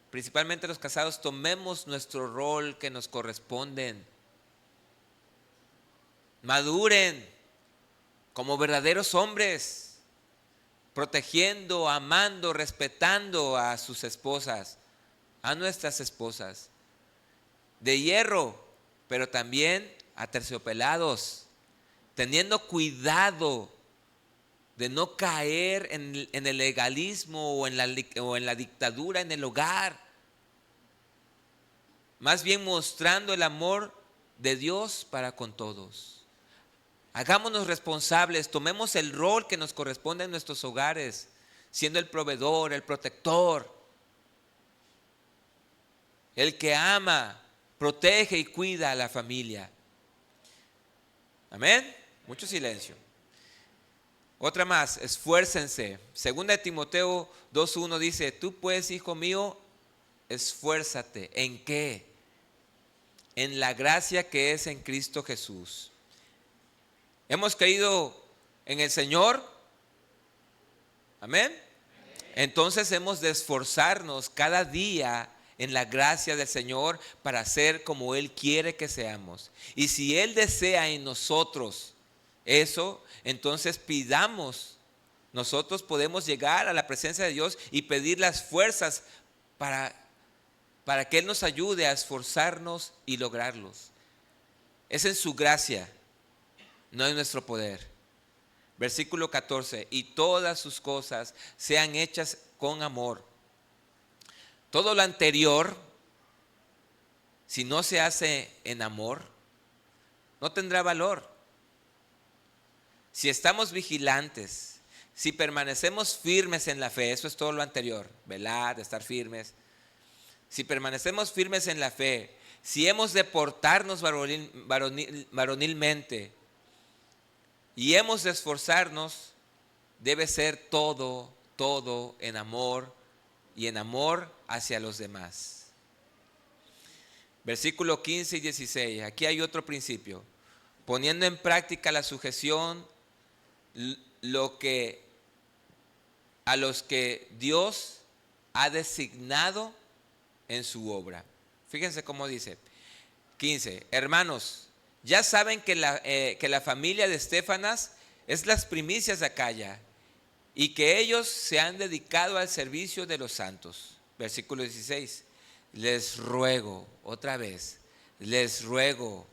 principalmente los casados, tomemos nuestro rol que nos corresponde. Maduren como verdaderos hombres, protegiendo, amando, respetando a sus esposas, a nuestras esposas, de hierro, pero también aterciopelados, teniendo cuidado de no caer en el legalismo o en la dictadura en el hogar, más bien mostrando el amor de Dios para con todos. Hagámonos responsables, tomemos el rol que nos corresponde en nuestros hogares, siendo el proveedor, el protector, el que ama, protege y cuida a la familia. Amén. Mucho silencio. Otra más, esfuércense. Segunda de Timoteo 2:1 dice, tú pues, hijo mío, esfuérzate. ¿En qué? En la gracia que es en Cristo Jesús. ¿Hemos creído en el Señor? Amén. Entonces hemos de esforzarnos cada día en la gracia del Señor para ser como Él quiere que seamos. Y si Él desea en nosotros eso, entonces pidamos. Nosotros podemos llegar a la presencia de Dios y pedir las fuerzas para que Él nos ayude a esforzarnos y lograrlos. Es en su gracia, no en nuestro poder. Versículo 14, y todas sus cosas sean hechas con amor. Todo lo anterior, si no se hace en amor, no tendrá valor. Si estamos vigilantes, si permanecemos firmes en la fe, eso es todo lo anterior, velar, estar firmes. Si permanecemos firmes en la fe, si hemos de portarnos varonilmente y hemos de esforzarnos, debe ser todo en amor y en amor hacia los demás. Versículo 15 y 16, aquí hay otro principio. Poniendo en práctica la sujeción a los que Dios ha designado en su obra. Fíjense cómo dice. 15. Hermanos, ya saben que la familia de Estéfanas es las primicias de Acaya y que ellos se han dedicado al servicio de los santos. Versículo 16. Les ruego, otra vez, les ruego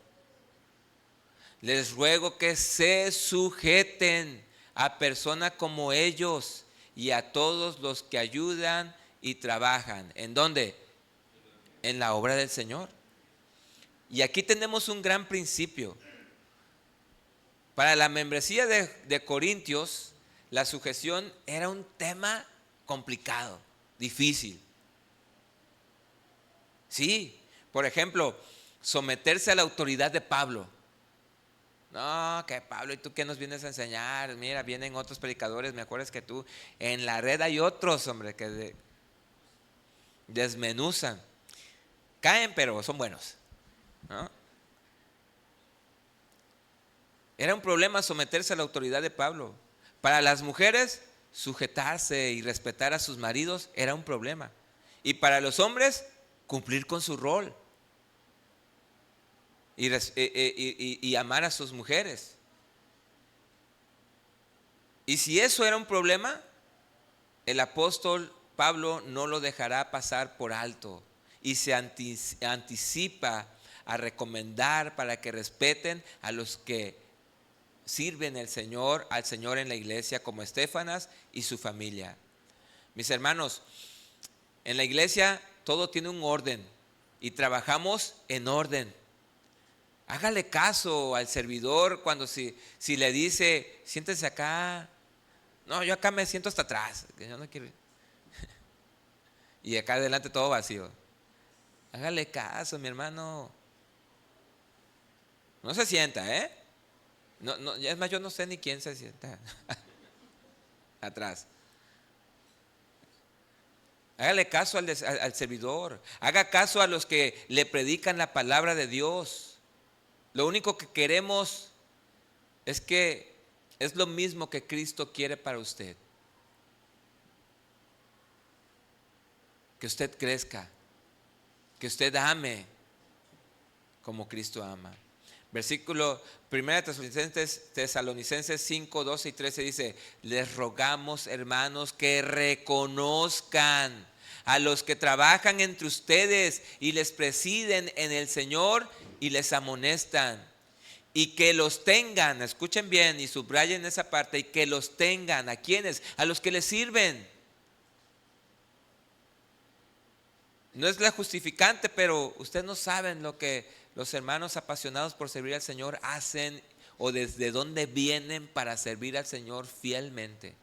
que se sujeten a personas como ellos y a todos los que ayudan y trabajan. ¿En dónde? En la obra del Señor. Y aquí tenemos un gran principio. Para la membresía de Corintios, la sujeción era un tema complicado, difícil. Sí, por ejemplo, someterse a la autoridad de Pablo. No, que Pablo, ¿y tú qué nos vienes a enseñar? Mira, vienen otros predicadores, me acuerdas que tú, en la red hay otros, hombre, que desmenuzan. Caen, pero son buenos, ¿no? Era un problema someterse a la autoridad de Pablo. Para las mujeres, sujetarse y respetar a sus maridos era un problema. Y para los hombres, cumplir con su rol y amar a sus mujeres. Y si eso era un problema, el apóstol Pablo no lo dejará pasar por alto y se anticipa a recomendar para que respeten a los que sirven al Señor en la iglesia, como Estéfanas y su familia. Mis hermanos, en la iglesia todo tiene un orden y trabajamos en orden. Hágale caso al servidor cuando si le dice, siéntese acá. No, yo acá me siento hasta atrás, que yo no quiero. Y acá adelante todo vacío. Hágale caso, mi hermano. No se sienta, ¿eh? No, es más, yo no sé ni quién se sienta atrás. Hágale caso al servidor. Haga caso a los que le predican la palabra de Dios. Lo único que queremos es que es lo mismo que Cristo quiere para usted. Que usted crezca. Que usted ame como Cristo ama. Versículo 1 Tesalonicenses 5, 12 y 13 dice: les rogamos, hermanos, que reconozcan a los que trabajan entre ustedes y les presiden en el Señor y les amonestan. Y que los tengan, escuchen bien y subrayen esa parte, y que los tengan, ¿a quiénes? A los que les sirven. No es la justificante, pero ustedes no saben lo que los hermanos apasionados por servir al Señor hacen o desde dónde vienen para servir al Señor fielmente.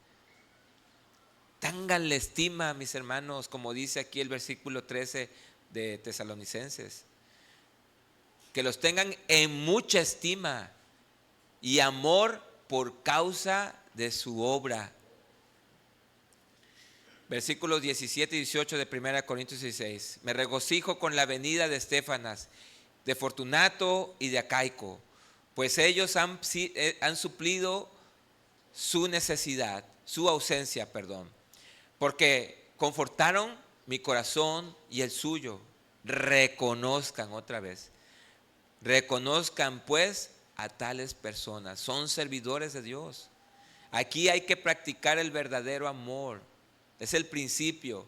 Ténganle estima, mis hermanos, como dice aquí el versículo 13 de Tesalonicenses. Que los tengan en mucha estima y amor por causa de su obra. Versículos 17 y 18 de 1 Corintios 16. Me regocijo con la venida de Estéfanas, de Fortunato y de Acaico, pues ellos han suplido su necesidad, su ausencia, porque confortaron mi corazón y el suyo. Reconozcan otra vez. Reconozcan pues a tales personas. Son servidores de Dios. Aquí hay que practicar el verdadero amor. Es el principio.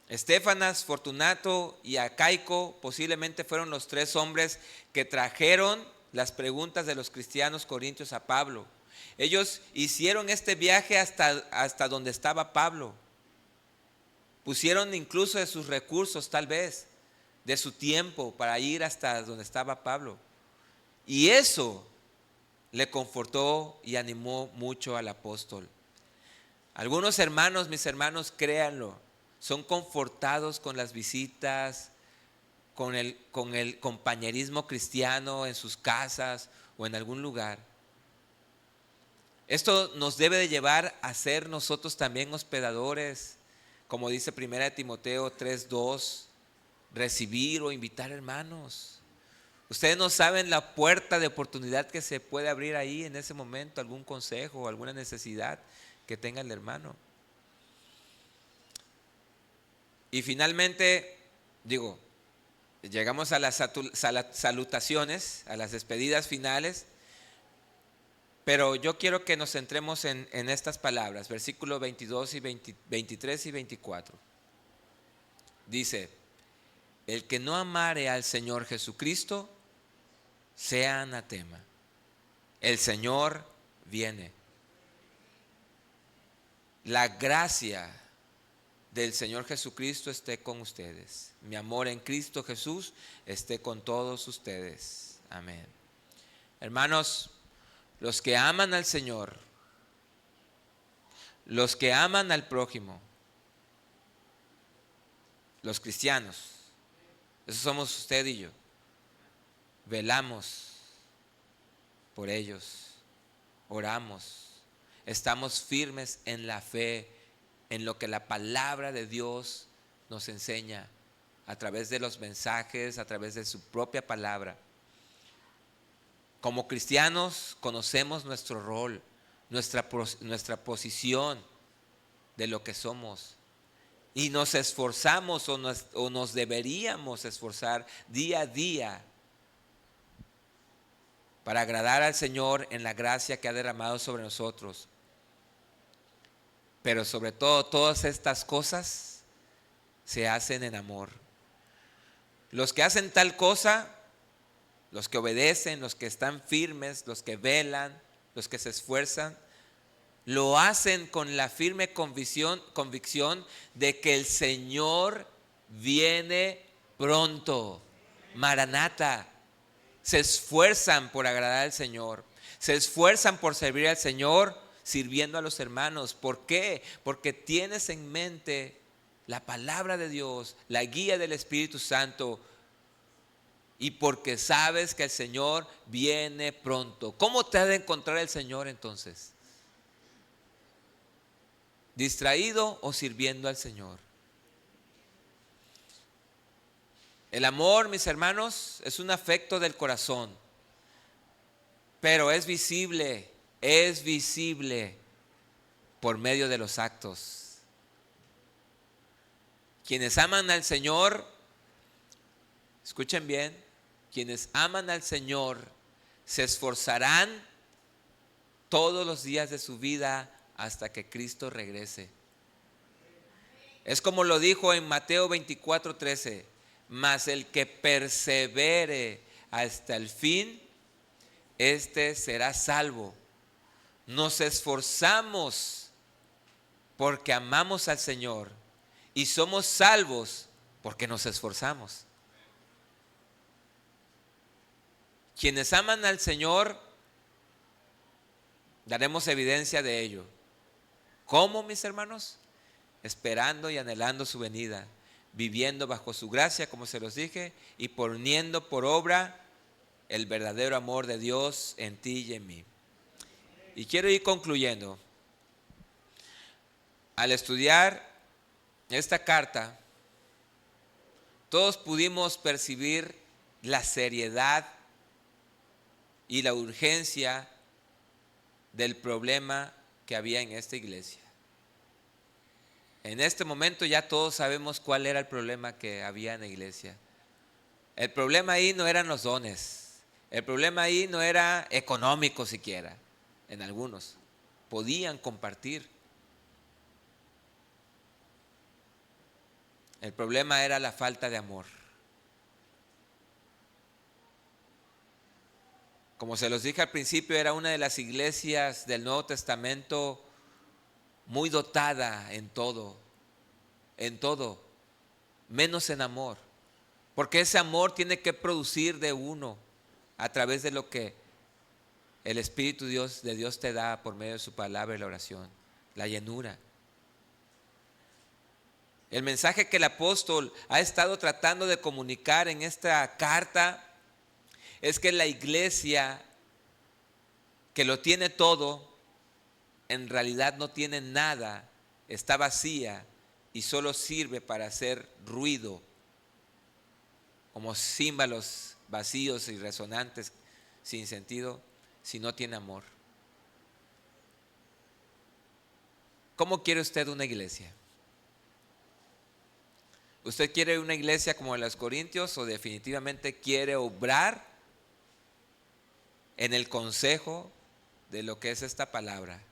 Estéfanas, Fortunato y Acaico posiblemente fueron los tres hombres que trajeron las preguntas de los cristianos corintios a Pablo. Ellos hicieron este viaje hasta donde estaba Pablo. Pusieron incluso de sus recursos, tal vez, de su tiempo para ir hasta donde estaba Pablo. Y eso le confortó y animó mucho al apóstol. Algunos hermanos, mis hermanos, créanlo, son confortados con las visitas, con el compañerismo cristiano en sus casas o en algún lugar. Esto nos debe de llevar a ser nosotros también hospedadores, como dice 1 Timoteo 3:2, recibir o invitar hermanos. Ustedes no saben la puerta de oportunidad que se puede abrir ahí en ese momento, algún consejo o alguna necesidad que tenga el hermano. Y finalmente, llegamos a las salutaciones, a las despedidas finales, pero yo quiero que nos centremos en estas palabras, versículos 22 y 23 y 24. Dice: el que no amare al Señor Jesucristo, sea anatema. El Señor viene. La gracia del Señor Jesucristo esté con ustedes. Mi amor en Cristo Jesús esté con todos ustedes. Amén. Hermanos, los que aman al Señor, los que aman al prójimo, los cristianos, esos somos usted y yo, velamos por ellos, oramos, estamos firmes en la fe, en lo que la palabra de Dios nos enseña a través de los mensajes, a través de su propia palabra. Como cristianos conocemos nuestro rol, nuestra posición de lo que somos, y nos esforzamos o nos deberíamos esforzar día a día para agradar al Señor en la gracia que ha derramado sobre nosotros. Pero sobre todo, todas estas cosas se hacen en amor. Los que hacen tal cosa, los que obedecen, los que están firmes, los que velan, los que se esfuerzan, lo hacen con la firme convicción de que el Señor viene pronto. Maranata. Se esfuerzan por agradar al Señor, se esfuerzan por servir al Señor, sirviendo a los hermanos. ¿Por qué? Porque tienes en mente la palabra de Dios, la guía del Espíritu Santo, y porque sabes que el Señor viene pronto. ¿Cómo te ha de encontrar el Señor entonces? ¿Distraído o sirviendo al Señor? El amor, mis hermanos, es un afecto del corazón, pero es visible por medio de los actos. Quienes aman al Señor, escuchen bien, quienes aman al Señor se esforzarán todos los días de su vida hasta que Cristo regrese. Es como lo dijo en Mateo 24:13, mas el que persevere hasta el fin, este será salvo. Nos esforzamos porque amamos al Señor y somos salvos porque nos esforzamos. Quienes aman al Señor, daremos evidencia de ello. ¿Cómo, mis hermanos? Esperando y anhelando su venida, viviendo bajo su gracia, como se los dije, y poniendo por obra el verdadero amor de Dios en ti y en mí. Y quiero ir concluyendo. Al estudiar esta carta, todos pudimos percibir la seriedad y la urgencia del problema que había en esta iglesia. En este momento ya todos sabemos cuál era el problema que había en la iglesia. El problema ahí no eran los dones. El problema ahí no era económico siquiera. En algunos podían compartir. El problema era la falta de amor. Como se los dije al principio, era una de las iglesias del Nuevo Testamento muy dotada en todo, menos en amor. Porque ese amor tiene que producir de uno a través de lo que el Espíritu de Dios te da por medio de su palabra y la oración, la llenura. El mensaje que el apóstol ha estado tratando de comunicar en esta carta es que la iglesia que lo tiene todo, en realidad no tiene nada, está vacía y solo sirve para hacer ruido, como címbalos vacíos y resonantes sin sentido, si no tiene amor. ¿Cómo quiere usted una iglesia? ¿Usted quiere una iglesia como en los Corintios o definitivamente quiere obrar en el consejo de lo que es esta palabra?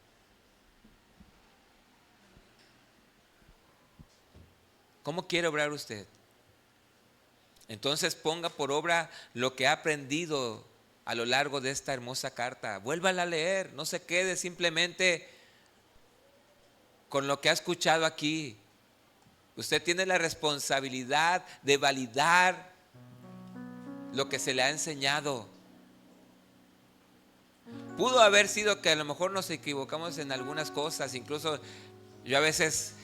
¿Cómo quiere obrar usted? Entonces ponga por obra lo que ha aprendido a lo largo de esta hermosa carta. Vuélvala a leer, no se quede simplemente con lo que ha escuchado aquí. Usted tiene la responsabilidad de validar lo que se le ha enseñado. Pudo haber sido que a lo mejor nos equivocamos en algunas cosas. Incluso yo a veces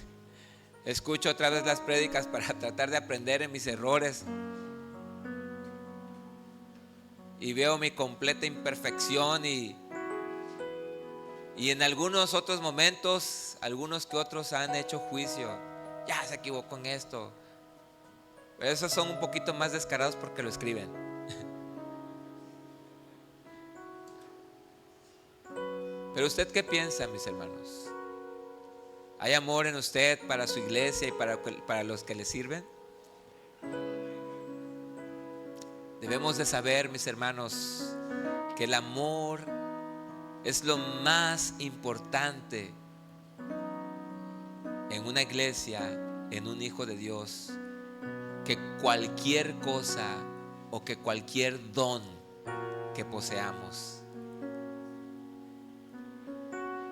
escucho otra vez las prédicas para tratar de aprender en mis errores. Y veo mi completa imperfección y en algunos otros momentos, algunos que otros han hecho juicio. Ya se equivocó en esto. Pero esos son un poquito más descarados porque lo escriben. Pero usted, ¿qué piensa, mis hermanos? ¿Hay amor en usted para su iglesia y para los que le sirven? Debemos de saber, mis hermanos, que el amor es lo más importante en una iglesia, en un hijo de Dios, que cualquier cosa o que cualquier don que poseamos.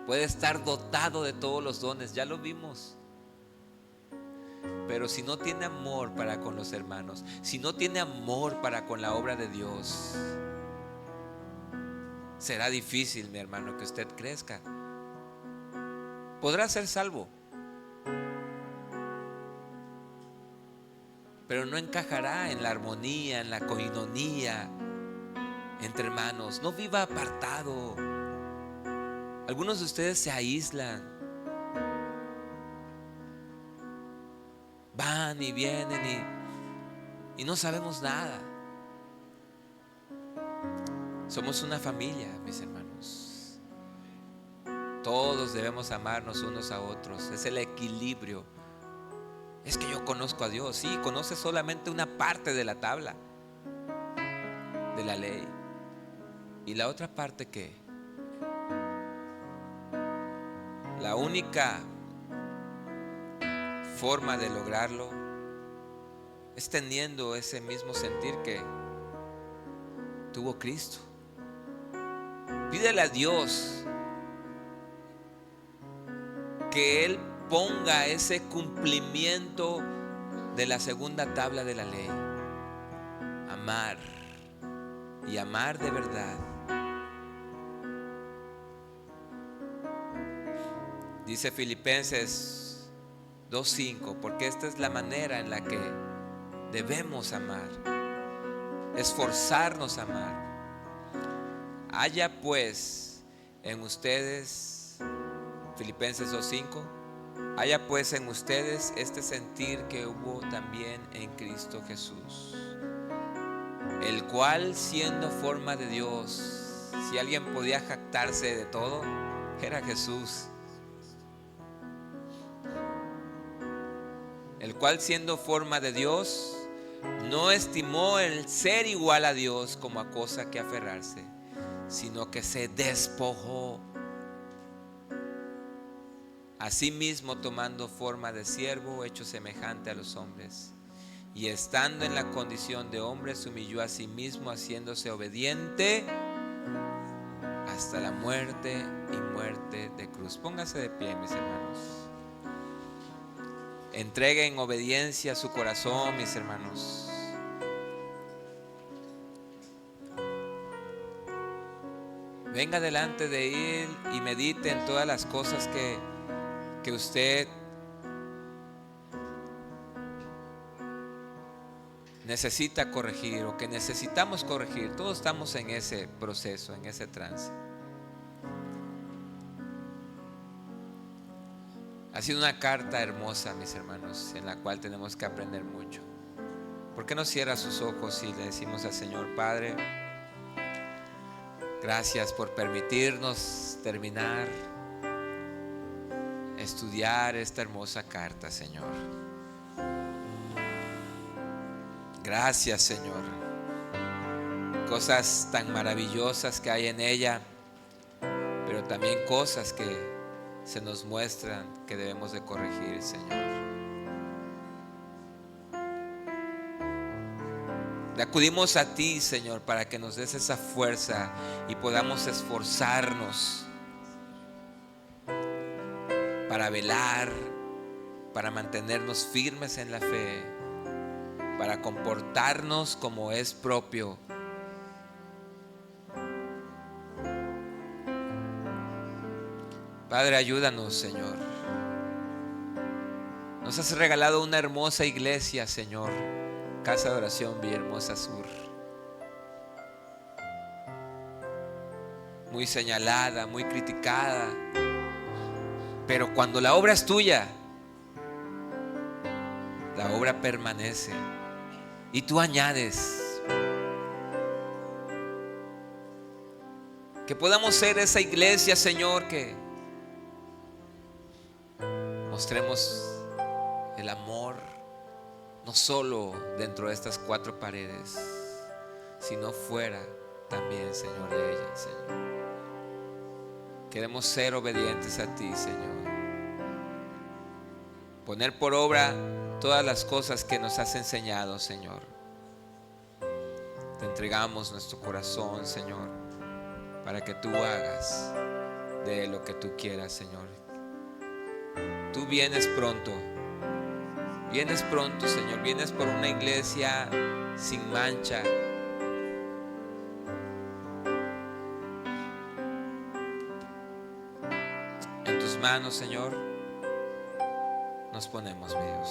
Puede estar dotado de todos los dones, ya lo vimos. Pero si no tiene amor para con los hermanos, si no tiene amor para con la obra de Dios, será difícil, mi hermano, que usted crezca. Podrá ser salvo, pero no encajará en la armonía, en la coinonía entre hermanos. No viva apartado. Algunos de ustedes se aíslan, van y vienen y no sabemos nada. Somos una familia, mis hermanos. Todos debemos amarnos unos a otros. Es el equilibrio. Es que yo conozco a Dios. Sí, conoces solamente una parte de la tabla de la ley. ¿Y la otra parte qué? La única forma de lograrlo es teniendo ese mismo sentir que tuvo Cristo. Pídele a Dios que Él ponga ese cumplimiento de la segunda tabla de la ley. Amar, y amar de verdad. Dice Filipenses 2:5, porque esta es la manera en la que debemos amar, esforzarnos a amar. Haya pues en ustedes, Filipenses 2:5, haya pues en ustedes este sentir que hubo también en Cristo Jesús, el cual, siendo forma de Dios, si alguien podía jactarse de todo, era Jesús. El cual, siendo forma de Dios, no estimó el ser igual a Dios como a cosa que aferrarse, sino que se despojó a sí mismo, tomando forma de siervo, hecho semejante a los hombres, y estando en la condición de hombre, se humilló a sí mismo, haciéndose obediente hasta la muerte y muerte de cruz. Póngase de pie, mis hermanos. Entregue en obediencia su corazón, mis hermanos. Venga delante de Él y medite en todas las cosas que usted necesita corregir o que necesitamos corregir. Todos estamos en ese proceso, en ese trance. Ha sido una carta hermosa, mis hermanos, en la cual tenemos que aprender mucho. ¿Por qué no cierra sus ojos y le decimos al Señor: Padre, gracias por permitirnos terminar, estudiar esta hermosa carta, Señor? Gracias, Señor. Cosas tan maravillosas que hay en ella, pero también cosas que se nos muestran que debemos de corregir, Señor. Le acudimos a ti, Señor, para que nos des esa fuerza y podamos esforzarnos para velar, para mantenernos firmes en la fe, para comportarnos como es propio Padre, ayúdanos, Señor. Nos has regalado una hermosa iglesia, Señor. Casa de Oración Villahermosa Sur. Muy señalada, muy criticada. Pero cuando la obra es tuya, la obra permanece. Y tú añades. Que podamos ser esa iglesia, Señor, que mostremos el amor, no solo dentro de estas cuatro paredes, sino fuera también, Señor, de ellas, Señor. Queremos ser obedientes a ti, Señor. Poner por obra todas las cosas que nos has enseñado, Señor. Te entregamos nuestro corazón, Señor, para que tú hagas de lo que tú quieras, Señor. Tú vienes pronto, Señor. Vienes por una iglesia sin mancha. En tus manos, Señor, nos ponemos, mi Dios.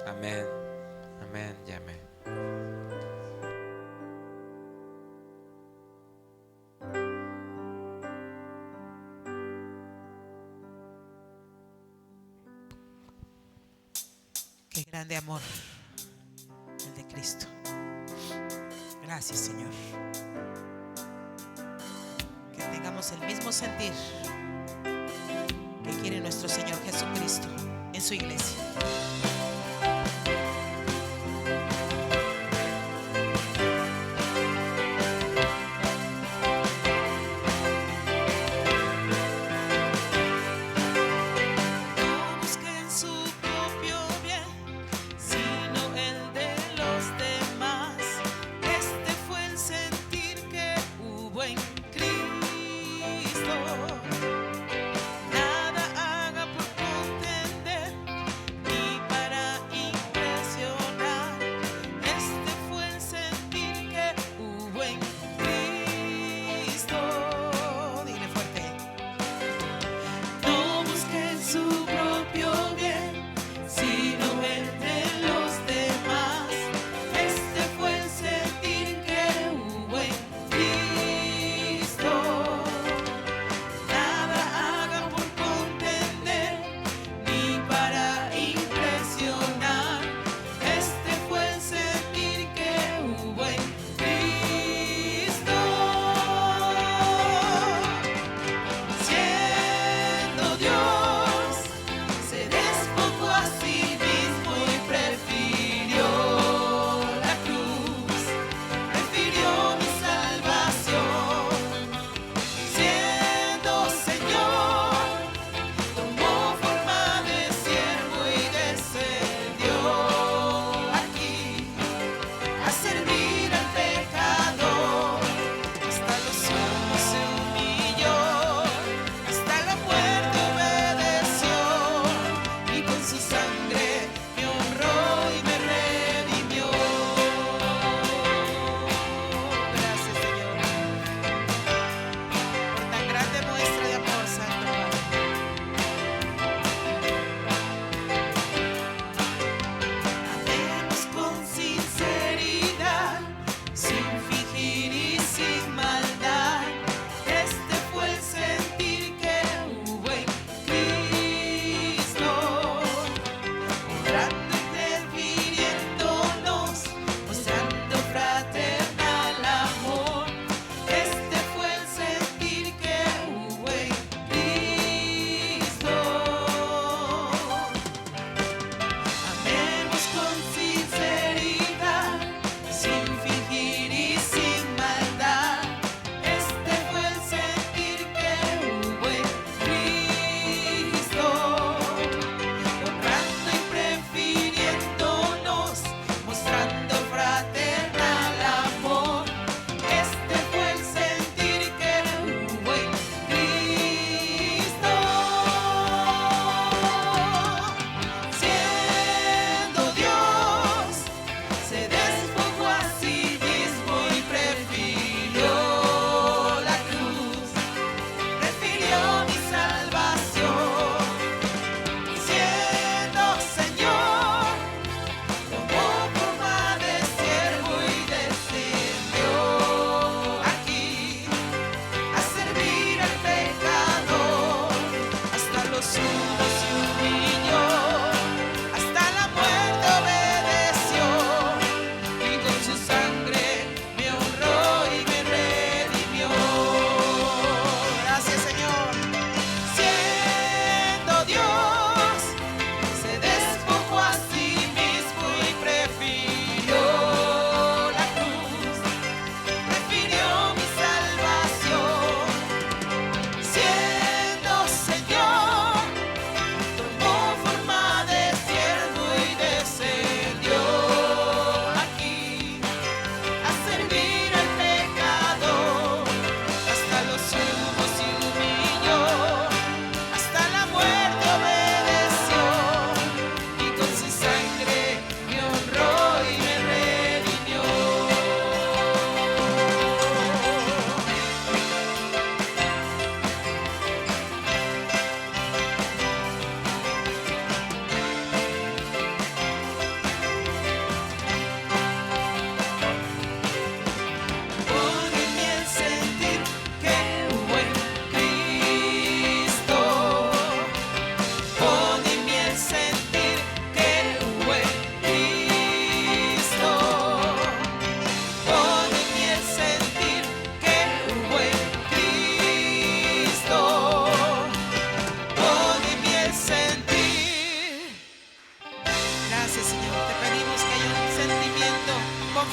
Amén, amén y amén. Qué grande amor el de Cristo. Gracias, Señor. Que tengamos el mismo sentir que quiere nuestro Señor Jesucristo en su iglesia. Nada haga por contender, ni para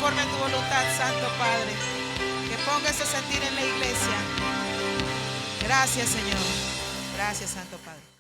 conforme a tu voluntad, Santo Padre. Que ponga ese sentir en la iglesia. Gracias, Señor. Gracias, Santo Padre.